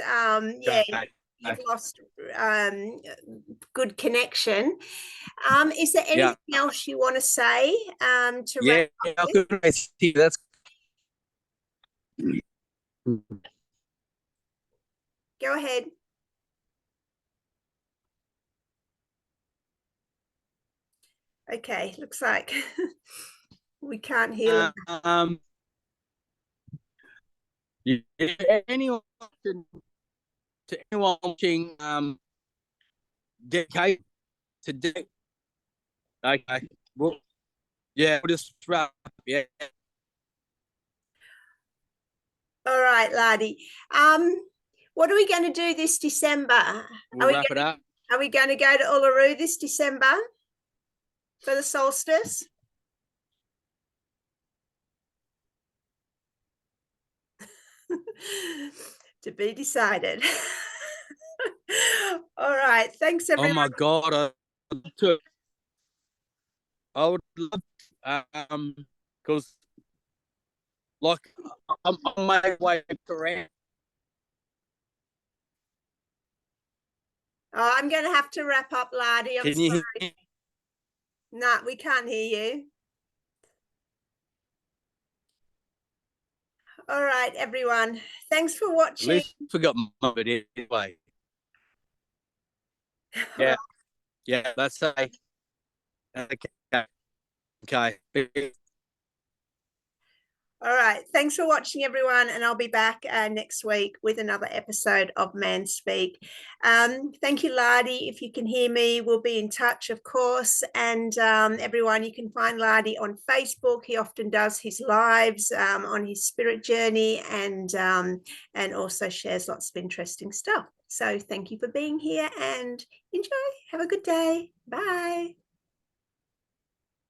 you've lost good connection. Is there anything else you want to say to wrap up with? That's Go ahead. Okay, looks like we can't hear them. Anyone to anyone watching, dedicate to do. Okay. Well, yeah, we'll just wrap up. Yeah. All right, Lardy. What are we going to do this December? We'll wrap it up. Are we going to go to Uluru this December for the solstice? To be decided. All right. Thanks, everyone. Oh my God. I would love, because like I'm on my way around. Oh, I'm going to have to wrap up, Lardy. I'm sorry. Hear? No, we can't hear you. All right, everyone. Thanks for watching. At least forgot my bit anyway. Yeah. Yeah, let's say. Okay. All right. Thanks for watching, everyone. And I'll be back next week with another episode of Man Speak. Thank you, Lardy. If you can hear me, we'll be in touch, of course. And everyone, you can find Lardy on Facebook. He often does his lives on his spirit journey and also shares lots of interesting stuff. So thank you for being here and enjoy. Have a good day. Bye.